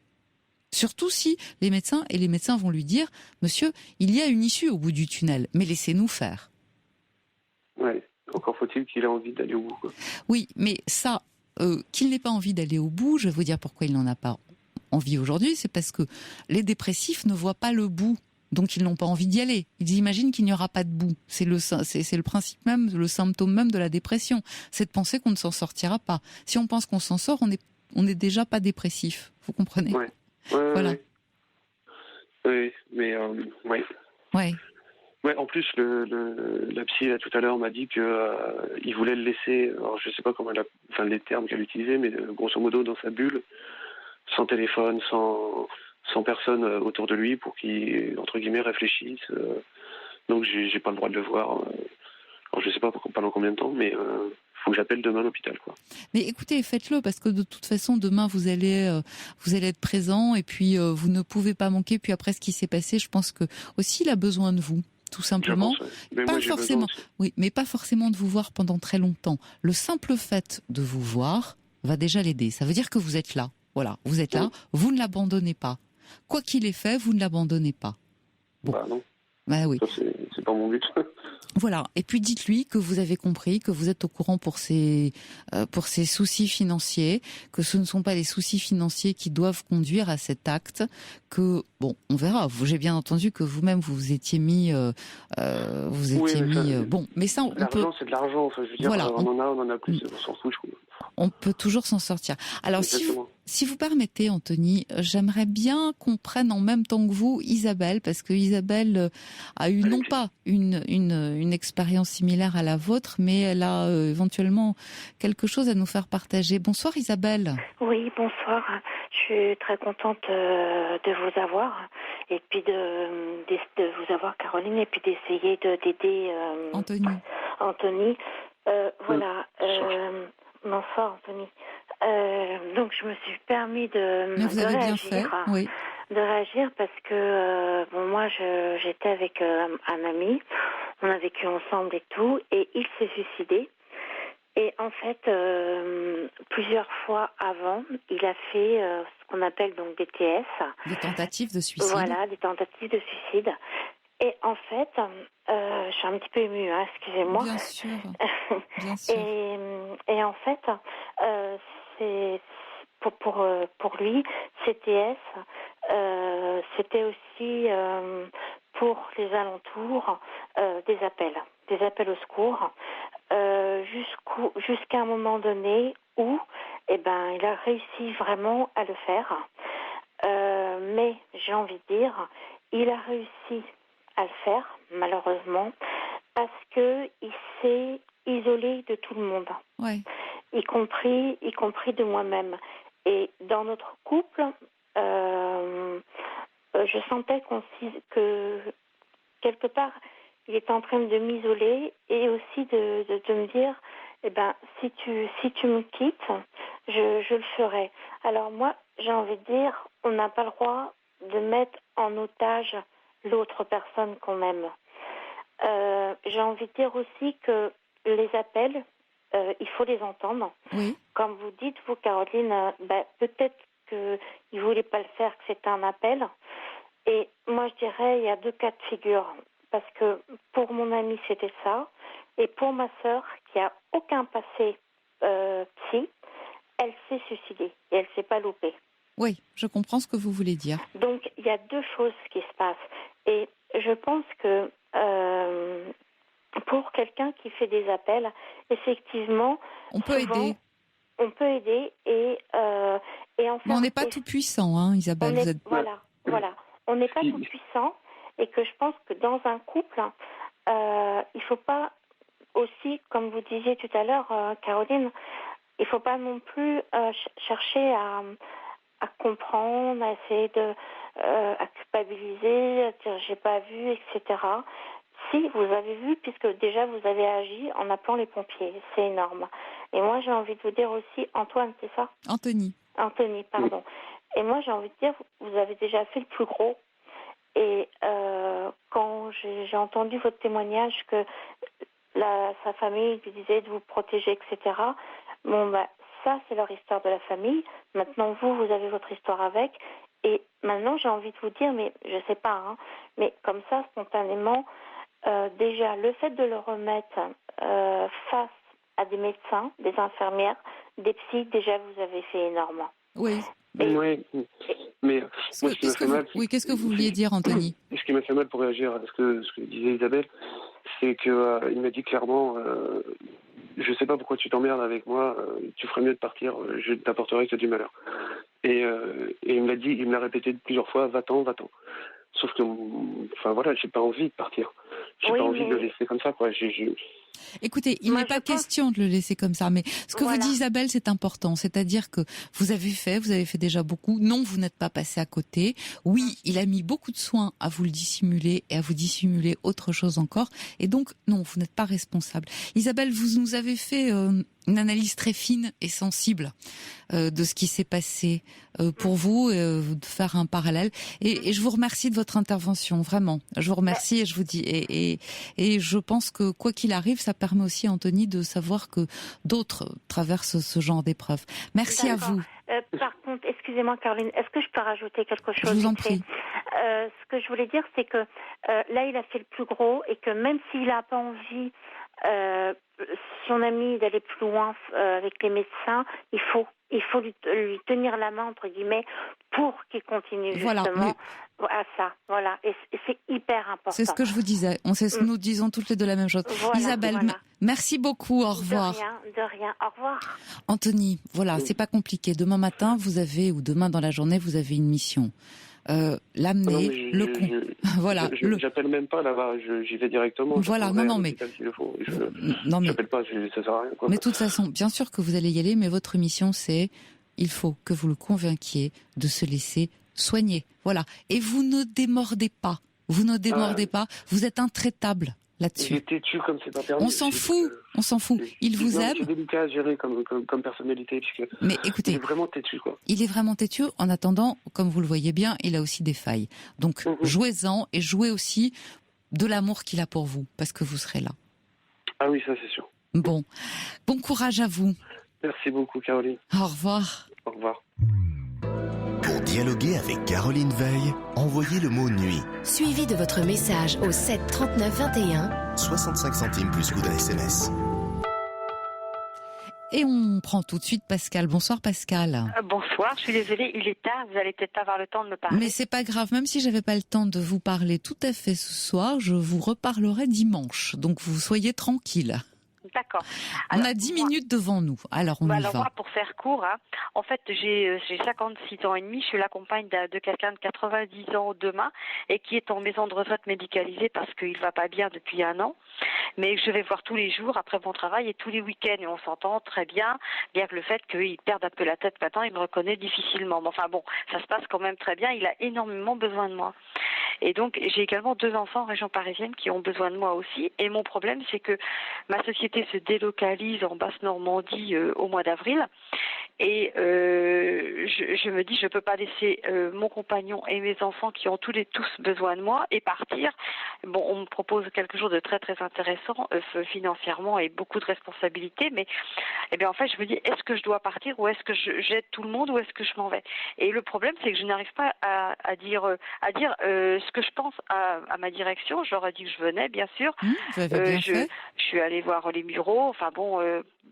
Surtout si les médecins vont lui dire « Monsieur, il y a une issue au bout du tunnel, mais laissez-nous faire. » Oui, encore faut-il qu'il ait envie d'aller au bout, quoi. Oui, mais ça, qu'il n'ait pas envie d'aller au bout, je vais vous dire pourquoi il n'en a pas envie aujourd'hui, c'est parce que les dépressifs ne voient pas le bout, donc ils n'ont pas envie d'y aller. Ils imaginent qu'il n'y aura pas de bout. C'est le principe même, le symptôme même de la dépression, c'est de penser qu'on ne s'en sortira pas. Si on pense qu'on s'en sort, on n'est déjà pas dépressif, vous comprenez ? Ouais. Voilà. Oui, mais oui. Ouais. Ouais, en plus, la psy là, tout à l'heure m'a dit que il voulait le laisser. Alors, je sais pas comment les termes qu'elle utilisait, mais grosso modo dans sa bulle, sans téléphone, sans personne autour de lui, pour qu'il entre guillemets réfléchisse Donc j'ai pas le droit de le voir. Alors je sais pas pendant combien de temps, mais faut que j'appelle demain l'hôpital, quoi. Mais écoutez, faites-le parce que de toute façon, demain vous allez être présent et puis vous ne pouvez pas manquer. Puis après ce qui s'est passé, je pense que aussi il a besoin de vous. Tout simplement, Je pense, ouais. Mais pas moi, j'ai forcément, besoin aussi. oui, mais pas forcément de vous voir pendant très longtemps. Le simple fait de vous voir va déjà l'aider. Ça veut dire que vous êtes là. Voilà, vous êtes là, vous ne l'abandonnez pas. Quoi qu'il ait fait, vous ne l'abandonnez pas. Bon. Bah non. Bah oui. Ça, c'est pas mon but. Voilà. Et puis dites-lui que vous avez compris, que vous êtes au courant pour ses soucis financiers, que ce ne sont pas les soucis financiers qui doivent conduire à cet acte, que bon, on verra. J'ai bien entendu que vous-même vous étiez mis, bon, mais ça on peut. L'argent, c'est de l'argent. Enfin, je veux dire, Voilà, on en a plus, on s'en fout. On peut toujours s'en sortir. Alors, Exactement. si vous permettez, Anthony, j'aimerais bien qu'on prenne en même temps que vous Isabelle, parce que Isabelle a eu non pas une expérience similaire à la vôtre, mais elle a éventuellement quelque chose à nous faire partager. Bonsoir Isabelle. Oui, bonsoir. Je suis très contente de vous avoir et puis de vous avoir, Caroline, et puis d'essayer d'aider Anthony. Voilà. Bonsoir Anthony. Donc je me suis permis de réagir, bien fait, oui. de réagir parce que moi j'étais avec un ami, on a vécu ensemble et tout, et il s'est suicidé. Et en fait, plusieurs fois avant, il a fait ce qu'on appelle donc des TS. Des tentatives de suicide. Voilà, des tentatives de suicide. Et en fait, je suis un petit peu émue, hein, excusez-moi. Bien sûr. Bien sûr. Et en fait, c'est pour lui, CTS, c'était aussi pour les alentours des appels au secours, jusqu'à un moment donné où, il a réussi vraiment à le faire. Mais j'ai envie de dire, il a réussi à le faire, malheureusement, parce que il s'est isolé de tout le monde, ouais. y compris de moi-même. Et dans notre couple, je sentais que quelque part, il était en train de m'isoler et aussi de me dire, si tu me quittes, je le ferai. Alors moi, j'ai envie de dire, on n'a pas le droit de mettre en otage l'autre personne qu'on aime. J'ai envie de dire aussi que les appels, il faut les entendre. Oui. Comme vous dites, vous, Caroline, peut-être qu'il ne voulait pas le faire, que c'était un appel. Et moi, je dirais, il y a deux cas de figure. Parce que pour mon ami, c'était ça. Et pour ma sœur, qui a aucun passé psy, elle s'est suicidée et elle ne s'est pas loupée. Oui, je comprends ce que vous voulez dire. Donc, il y a deux choses qui se passent. Et je pense que pour quelqu'un qui fait des appels, effectivement... On peut aider. On peut aider et en fait... Mais on n'est pas tout puissant, hein, Isabelle. Voilà. On n'est pas tout puissant et que je pense que dans un couple, il ne faut pas aussi, comme vous disiez tout à l'heure, Caroline, il ne faut pas non plus chercher à comprendre, à essayer à culpabiliser, à dire j'ai pas vu, etc. Si vous avez vu, puisque déjà vous avez agi en appelant les pompiers, c'est énorme. Et moi j'ai envie de vous dire aussi, Antoine, c'est ça ? Anthony, pardon. Et moi j'ai envie de dire, vous avez déjà fait le plus gros. Et quand j'ai entendu votre témoignage que sa famille lui disait de vous protéger, etc. Ça, c'est leur histoire de la famille. Maintenant, vous avez votre histoire avec. Et maintenant, j'ai envie de vous dire, mais je sais pas, hein, mais comme ça, spontanément, déjà, le fait de le remettre face à des médecins, des infirmières, des psys, déjà, vous avez fait énorme. Oui. Oui, mais moi, qu'est-ce que vous vouliez dire, Anthony ? Ce qui m'a fait mal pour réagir à ce que disait Isabelle, c'est que il m'a dit clairement, je sais pas pourquoi tu t'emmerdes avec moi, tu ferais mieux de partir, je ne t'apporterai que du malheur. Et il me l'a dit, il me l'a répété plusieurs fois, va-t'en. Sauf que, j'ai pas envie de partir. J'ai pas envie de le laisser comme ça, quoi. Écoutez, il n'est pas question de le laisser comme ça, mais ce que vous dit Isabelle, c'est important. C'est-à-dire que vous avez fait déjà beaucoup. Non, vous n'êtes pas passé à côté. Oui, il a mis beaucoup de soin à vous le dissimuler et à vous dissimuler autre chose encore. Et donc, non, vous n'êtes pas responsable. Isabelle, vous nous avez fait une analyse très fine et sensible de ce qui s'est passé pour vous, de faire un parallèle. Et je vous remercie de votre intervention, vraiment. Je vous remercie et je vous dis et je pense que quoi qu'il arrive, ça permet aussi, Anthony, de savoir que d'autres traversent ce genre d'épreuve. Merci à vous. Par contre, excusez-moi Caroline, est-ce que je peux rajouter quelque chose? Je vous en prie. Ce que je voulais dire, c'est que là, il a fait le plus gros et que même s'il n'a pas envie, son ami, d'aller plus loin avec les médecins, il faut lui tenir la main, entre guillemets, pour qu'il continue justement à ça. Voilà, et c'est hyper important. C'est ce que je vous disais. Nous disons toutes les deux la même chose. Voilà, Isabelle, merci beaucoup. Au revoir. De rien. Au revoir. Anthony, voilà, c'est pas compliqué. Demain matin, ou demain dans la journée, vous avez une mission. L'amener, voilà. J'appelle même pas là-bas, j'y vais directement. Voilà, mais j'appelle pas, ça sert à rien. Mais de toute façon, bien sûr que vous allez y aller, mais votre mission, c'est, il faut que vous le convainquiez de se laisser soigner. Voilà. Et vous ne démordez pas. Vous êtes intraitable là-dessus. Il est têtu comme c'est pas permis. On s'en fout. Il vous aime. C'est délicat à gérer comme personnalité. Mais écoutez, il est vraiment têtu, quoi. Il est vraiment têtu. En attendant, comme vous le voyez bien, il a aussi des failles. Donc, jouez-en et jouez aussi de l'amour qu'il a pour vous, parce que vous serez là. Ah oui, ça c'est sûr. Bon courage à vous. Merci beaucoup, Caroline. Au revoir. Au revoir. Pour dialoguer avec Caroline Veil, envoyez le mot nuit. Suivi de votre message au 7 39 21. 65 centimes plus coût d'un SMS. Et on prend tout de suite Pascal. Bonsoir Pascal. Bonsoir, je suis désolée, il est tard, vous allez peut-être pas avoir le temps de me parler. Mais c'est pas grave, même si j'avais pas le temps de vous parler tout à fait ce soir, je vous reparlerai dimanche. Donc vous soyez tranquille. D'accord. On a 10 minutes devant nous, alors on y va. Moi, pour faire court, en fait, j'ai 56 ans et demi, je suis la compagne de quelqu'un de 90 ans demain et qui est en maison de retraite médicalisée parce qu'il va pas bien depuis 1 an. Mais je vais voir tous les jours après mon travail et tous les week-ends et on s'entend très bien, bien que le fait qu'il perde un peu la tête maintenant, il me reconnaît difficilement. Mais enfin bon, ça se passe quand même très bien, il a énormément besoin de moi. Et donc, j'ai également 2 enfants en région parisienne qui ont besoin de moi aussi. Et mon problème, c'est que ma société se délocalise en Basse-Normandie au mois d'avril. Et je me dis, je ne peux pas laisser mon compagnon et mes enfants qui ont tous besoin de moi et partir. Bon, on me propose quelque chose de très très intéressant financièrement et beaucoup de responsabilités. Mais en fait, je me dis, est-ce que je dois partir ou est-ce que j'aide tout le monde ou est-ce que je m'en vais? Et le problème, c'est que je n'arrive pas à dire ce que je pense à ma direction. Je leur ai dit que je venais, bien sûr. Je suis allée voir les bureaux. Enfin bon,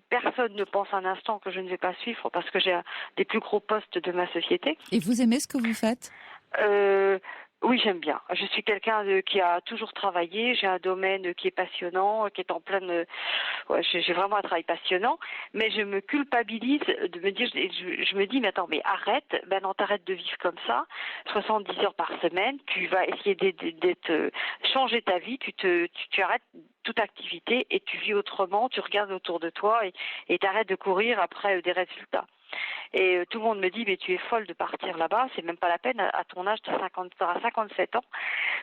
personne ne pense un instant que je ne vais pas suivre parce que j'ai des plus gros postes de ma société. Et vous aimez ce que vous faites? Oui, j'aime bien. Je suis quelqu'un qui a toujours travaillé. J'ai un domaine qui est passionnant, qui est en pleine... j'ai vraiment un travail passionnant. Mais je me culpabilise de me dire... Je me dis, mais attends, mais arrête. Ben non, t'arrêtes de vivre comme ça. 70 heures par semaine. Tu vas essayer d'être changer ta vie. Tu arrêtes toute activité et tu vis autrement. Tu regardes autour de toi et t'arrêtes de courir après des résultats. Et tout le monde me dit, mais tu es folle de partir là-bas, c'est même pas la peine, à ton âge, tu as 57 ans.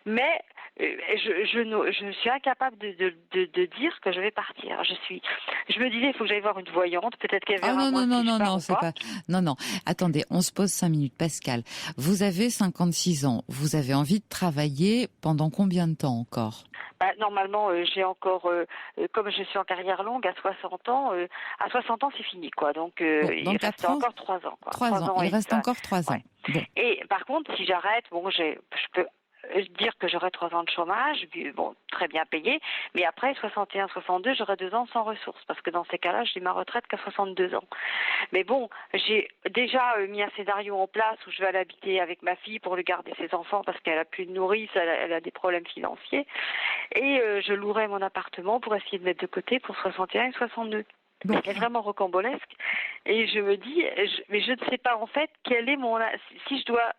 Mais je suis incapable de dire que je vais partir. Je me disais, il faut que j'aille voir une voyante, peut-être qu'elle verra Non. Attendez, on se pose 5 minutes. Pascal, vous avez 56 ans, vous avez envie de travailler pendant combien de temps encore? Normalement, j'ai encore, comme je suis en carrière longue, à 60 ans, c'est fini, quoi. Donc, il reste encore 3 ans. Quoi. 3 ans, il reste encore 3 ans. Ouais. Bon. Et par contre, si j'arrête, je peux dire que j'aurai 3 ans de chômage, très bien payé, mais après 61, 62, j'aurai 2 ans sans ressources, parce que dans ces cas-là, j'ai ma retraite qu'à 62 ans. Mais bon, j'ai déjà mis un scénario en place où je vais aller habiter avec ma fille pour lui garder ses enfants, parce qu'elle a plus de nourrice, elle a des problèmes financiers, et je louerai mon appartement pour essayer de mettre de côté pour 61 et 62. Bon. C'est vraiment rocambolesque. Et je me dis, mais je ne sais pas en fait quel est si je dois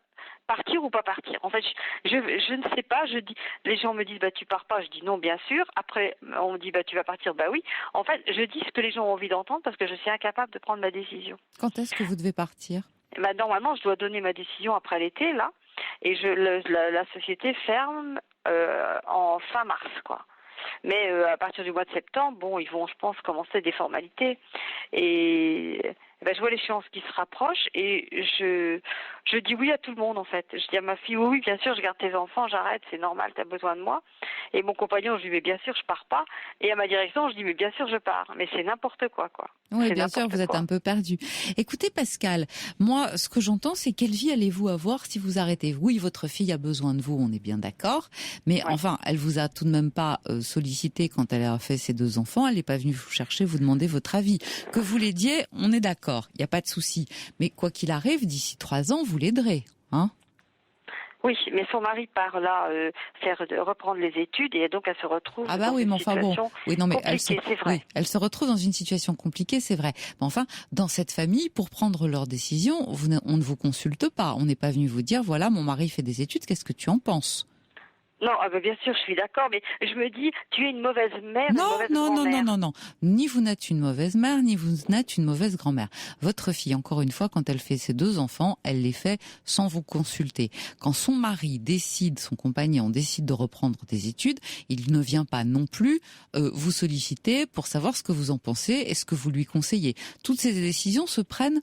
partir ou pas partir. En fait, je ne sais pas. Je dis, les gens me disent tu pars pas. Je dis non, bien sûr. Après, on me dit tu vas partir. Oui. En fait, je dis ce que les gens ont envie d'entendre parce que je suis incapable de prendre ma décision. Quand est-ce que vous devez partir? Normalement, je dois donner ma décision après l'été là, et la société ferme en fin mars, quoi. Mais à partir du mois de septembre, ils vont, je pense, commencer des formalités. Et je vois l'échéance qui se rapproche et je dis oui à tout le monde, en fait. Je dis à ma fille, oui, bien sûr, je garde tes enfants, j'arrête, c'est normal, tu as besoin de moi. Et mon compagnon, je lui dis, mais bien sûr, je pars pas. Et à ma direction, je dis, mais bien sûr, je pars. Mais c'est n'importe quoi. Oui, bien sûr, vous êtes un peu perdu. Écoutez, Pascal, moi, ce que j'entends, c'est quelle vie allez-vous avoir si vous arrêtez? Oui, votre fille a besoin de vous, on est bien d'accord. Mais enfin, elle vous a tout de même pas sollicité quand elle a fait ses 2 enfants. Elle n'est pas venue vous chercher, vous demander votre avis. Que vous l'aidiez, on est d'accord, il n'y a pas de souci. Mais quoi qu'il arrive, d'ici 3 ans, vous l'aiderez, hein? Oui, mais son mari part là reprendre les études et donc elle se retrouve dans une situation compliquée, c'est vrai. Oui, elle se retrouve dans une situation compliquée, c'est vrai. Mais enfin, dans cette famille, pour prendre leurs décisions, on ne vous consulte pas. On n'est pas venu vous dire, voilà, mon mari fait des études, qu'est-ce que tu en penses? Non, bien sûr, je suis d'accord, mais je me dis, tu es une mauvaise mère, une mauvaise grand-mère. Non. Ni vous n'êtes une mauvaise mère, ni vous n'êtes une mauvaise grand-mère. Votre fille, encore une fois, quand elle fait ses 2 enfants, elle les fait sans vous consulter. Quand son mari son compagnon décide de reprendre des études, il ne vient pas non plus vous solliciter pour savoir ce que vous en pensez et ce que vous lui conseillez. Toutes ces décisions se prennent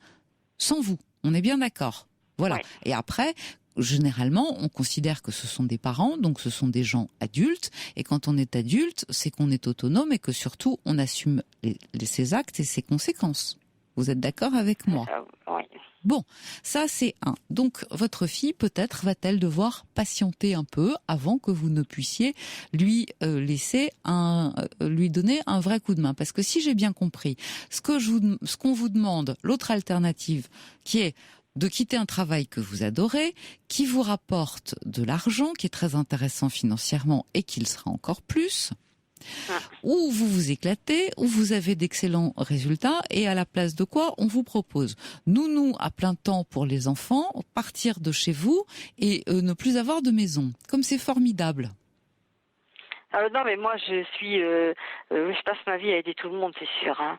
sans vous. On est bien d'accord. Voilà. Ouais. Et après, généralement, on considère que ce sont des parents, donc ce sont des gens adultes. Et quand on est adulte, c'est qu'on est autonome et que surtout, on assume ses actes et ses conséquences. Vous êtes d'accord avec moi? Oui. Bon, ça c'est un. Donc, votre fille, peut-être, va-t-elle devoir patienter un peu avant que vous ne puissiez lui lui donner un vrai coup de main. Parce que si j'ai bien compris, ce qu'on vous demande, l'autre alternative, qui est de quitter un travail que vous adorez, qui vous rapporte de l'argent, qui est très intéressant financièrement et qui le sera encore plus, où vous vous éclatez, où vous avez d'excellents résultats et à la place de quoi on vous propose nounou à plein temps pour les enfants, partir de chez vous et ne plus avoir de maison. Comme c'est formidable. Non, mais moi, je passe ma vie à aider tout le monde, c'est sûr. Hein.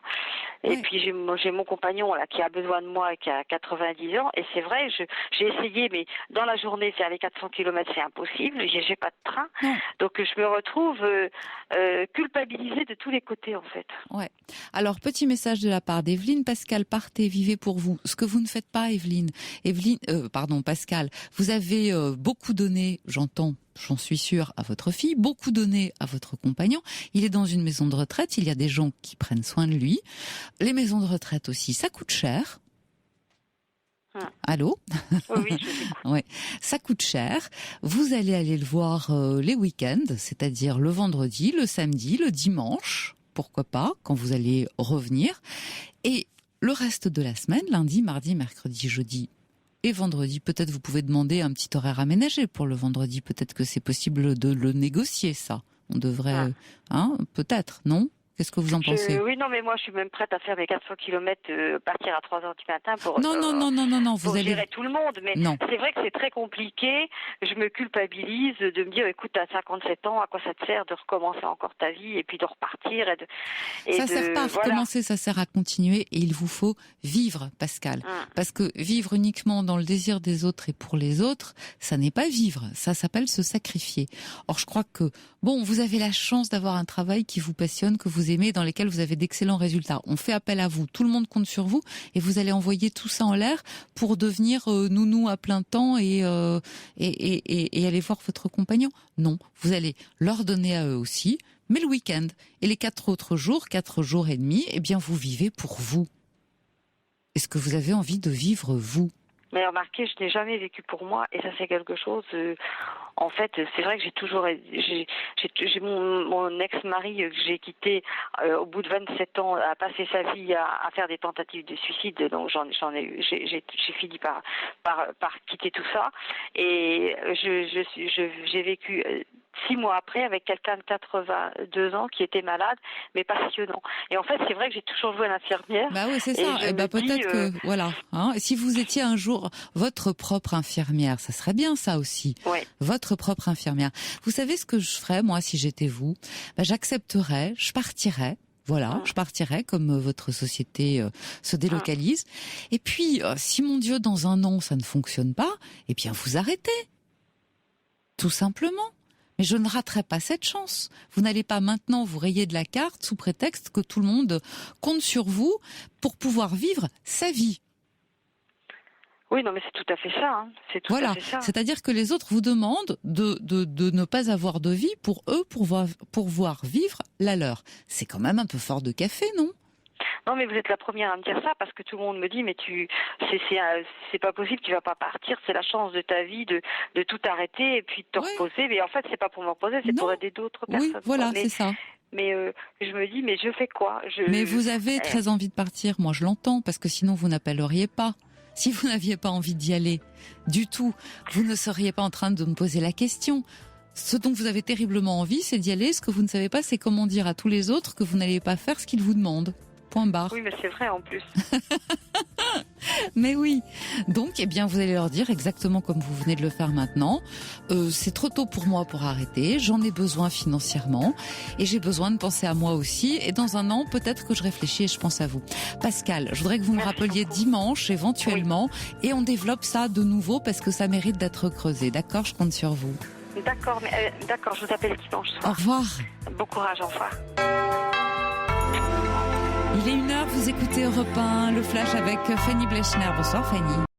Et puis j'ai mon compagnon là qui a besoin de moi et qui a 90 ans. Et c'est vrai, j'ai essayé, mais dans la journée faire les 400 km c'est impossible. J'ai pas de train, donc je me retrouve culpabilisée de tous les côtés en fait. Ouais. Alors petit message de la part d'Evelyne. Pascal, partez, vivez pour vous. Ce que vous ne faites pas, Pascal, vous avez beaucoup donné, j'en suis sûre, à votre fille, beaucoup donné à votre compagnon. Il est dans une maison de retraite, il y a des gens qui prennent soin de lui. Les maisons de retraite aussi, ça coûte cher. Allô? Oui, je t'écoute. Ouais, ça coûte cher. Vous allez le voir les week-ends, c'est-à-dire le vendredi, le samedi, le dimanche, pourquoi pas, quand vous allez revenir. Et le reste de la semaine, lundi, mardi, mercredi, jeudi, et vendredi, peut-être vous pouvez demander un petit horaire aménagé pour le vendredi. Peut-être que c'est possible de le négocier, ça. On devrait, peut-être, non? Qu'est-ce que vous en pensez? Oui, non, mais moi, je suis même prête à faire mes 400 km, partir à 3h du matin pour gérer tout le monde. Mais c'est vrai que c'est très compliqué. Je me culpabilise de me dire, écoute, t'as 57 ans, à quoi ça te sert de recommencer encore ta vie et puis de repartir ça sert pas à recommencer, ça sert à continuer et il vous faut vivre, Pascal. Parce que vivre uniquement dans le désir des autres et pour les autres, ça n'est pas vivre. Ça s'appelle se sacrifier. Or, je crois que, vous avez la chance d'avoir un travail qui vous passionne, que vous aimez, dans lesquels vous avez d'excellents résultats. On fait appel à vous, tout le monde compte sur vous et vous allez envoyer tout ça en l'air pour devenir nounou à plein temps et aller voir votre compagnon. Non, vous allez leur donner à eux aussi, mais le week-end et les 4 autres jours, 4 jours et demi, vous vivez pour vous. Est-ce que vous avez envie de vivre vous? Mais remarquez, je n'ai jamais vécu pour moi et ça c'est quelque chose. En fait, c'est vrai que j'ai mon ex-mari que j'ai quitté au bout de 27 ans, a passé sa vie à faire des tentatives de suicide. Donc j'ai fini par quitter tout ça et j'ai vécu 6 mois après avec quelqu'un de 82 ans qui était malade, mais passionnant. Et en fait, c'est vrai que j'ai toujours joué à l'infirmière. Bah oui, c'est ça. Et peut-être que, voilà. Hein, si vous étiez un jour votre propre infirmière, ça serait bien ça aussi. Ouais. Votre propre infirmière. Vous savez ce que je ferais, moi, si j'étais vous? J'accepterais, je partirais. Voilà, je partirais comme votre société se délocalise. Et puis, si mon Dieu, dans un an, ça ne fonctionne pas, eh bien, vous arrêtez. Tout simplement. Mais je ne raterai pas cette chance. Vous n'allez pas maintenant vous rayer de la carte sous prétexte que tout le monde compte sur vous pour pouvoir vivre sa vie. Oui, non, mais c'est tout à fait ça. Hein. C'est tout à fait ça. C'est-à-dire que les autres vous demandent de ne pas avoir de vie pour eux, pour pouvoir vivre la leur. C'est quand même un peu fort de café, non ? Non, mais vous êtes la première à me dire ça parce que tout le monde me dit mais c'est pas possible, tu vas pas partir, c'est la chance de ta vie de tout arrêter et puis de te reposer. Mais en fait, c'est pas pour me reposer, c'est pour aider d'autres personnes. Oui, voilà, c'est ça. Mais je me dis mais je fais quoi? Mais vous avez très envie de partir, moi je l'entends, parce que sinon vous n'appelleriez pas. Si vous n'aviez pas envie d'y aller du tout, vous ne seriez pas en train de me poser la question. Ce dont vous avez terriblement envie, c'est d'y aller. Ce que vous ne savez pas, c'est comment dire à tous les autres que vous n'allez pas faire ce qu'ils vous demandent. Point barre. Oui, mais c'est vrai en plus. Mais oui. Donc, eh bien, vous allez leur dire exactement comme vous venez de le faire maintenant. C'est trop tôt pour moi pour arrêter. J'en ai besoin financièrement. Et j'ai besoin de penser à moi aussi. Et dans un an, peut-être que je réfléchis et je pense à vous. Pascal, je voudrais que vous me rappeliez dimanche, éventuellement. Oui. Et on développe ça de nouveau parce que ça mérite d'être creusé. D'accord? Je compte sur vous. D'accord, mais d'accord, je vous appelle dimanche soir. Au revoir. Bon courage, au revoir. Il est 1h, vous écoutez Europe 1, le flash avec Fanny Blechner. Bonsoir Fanny.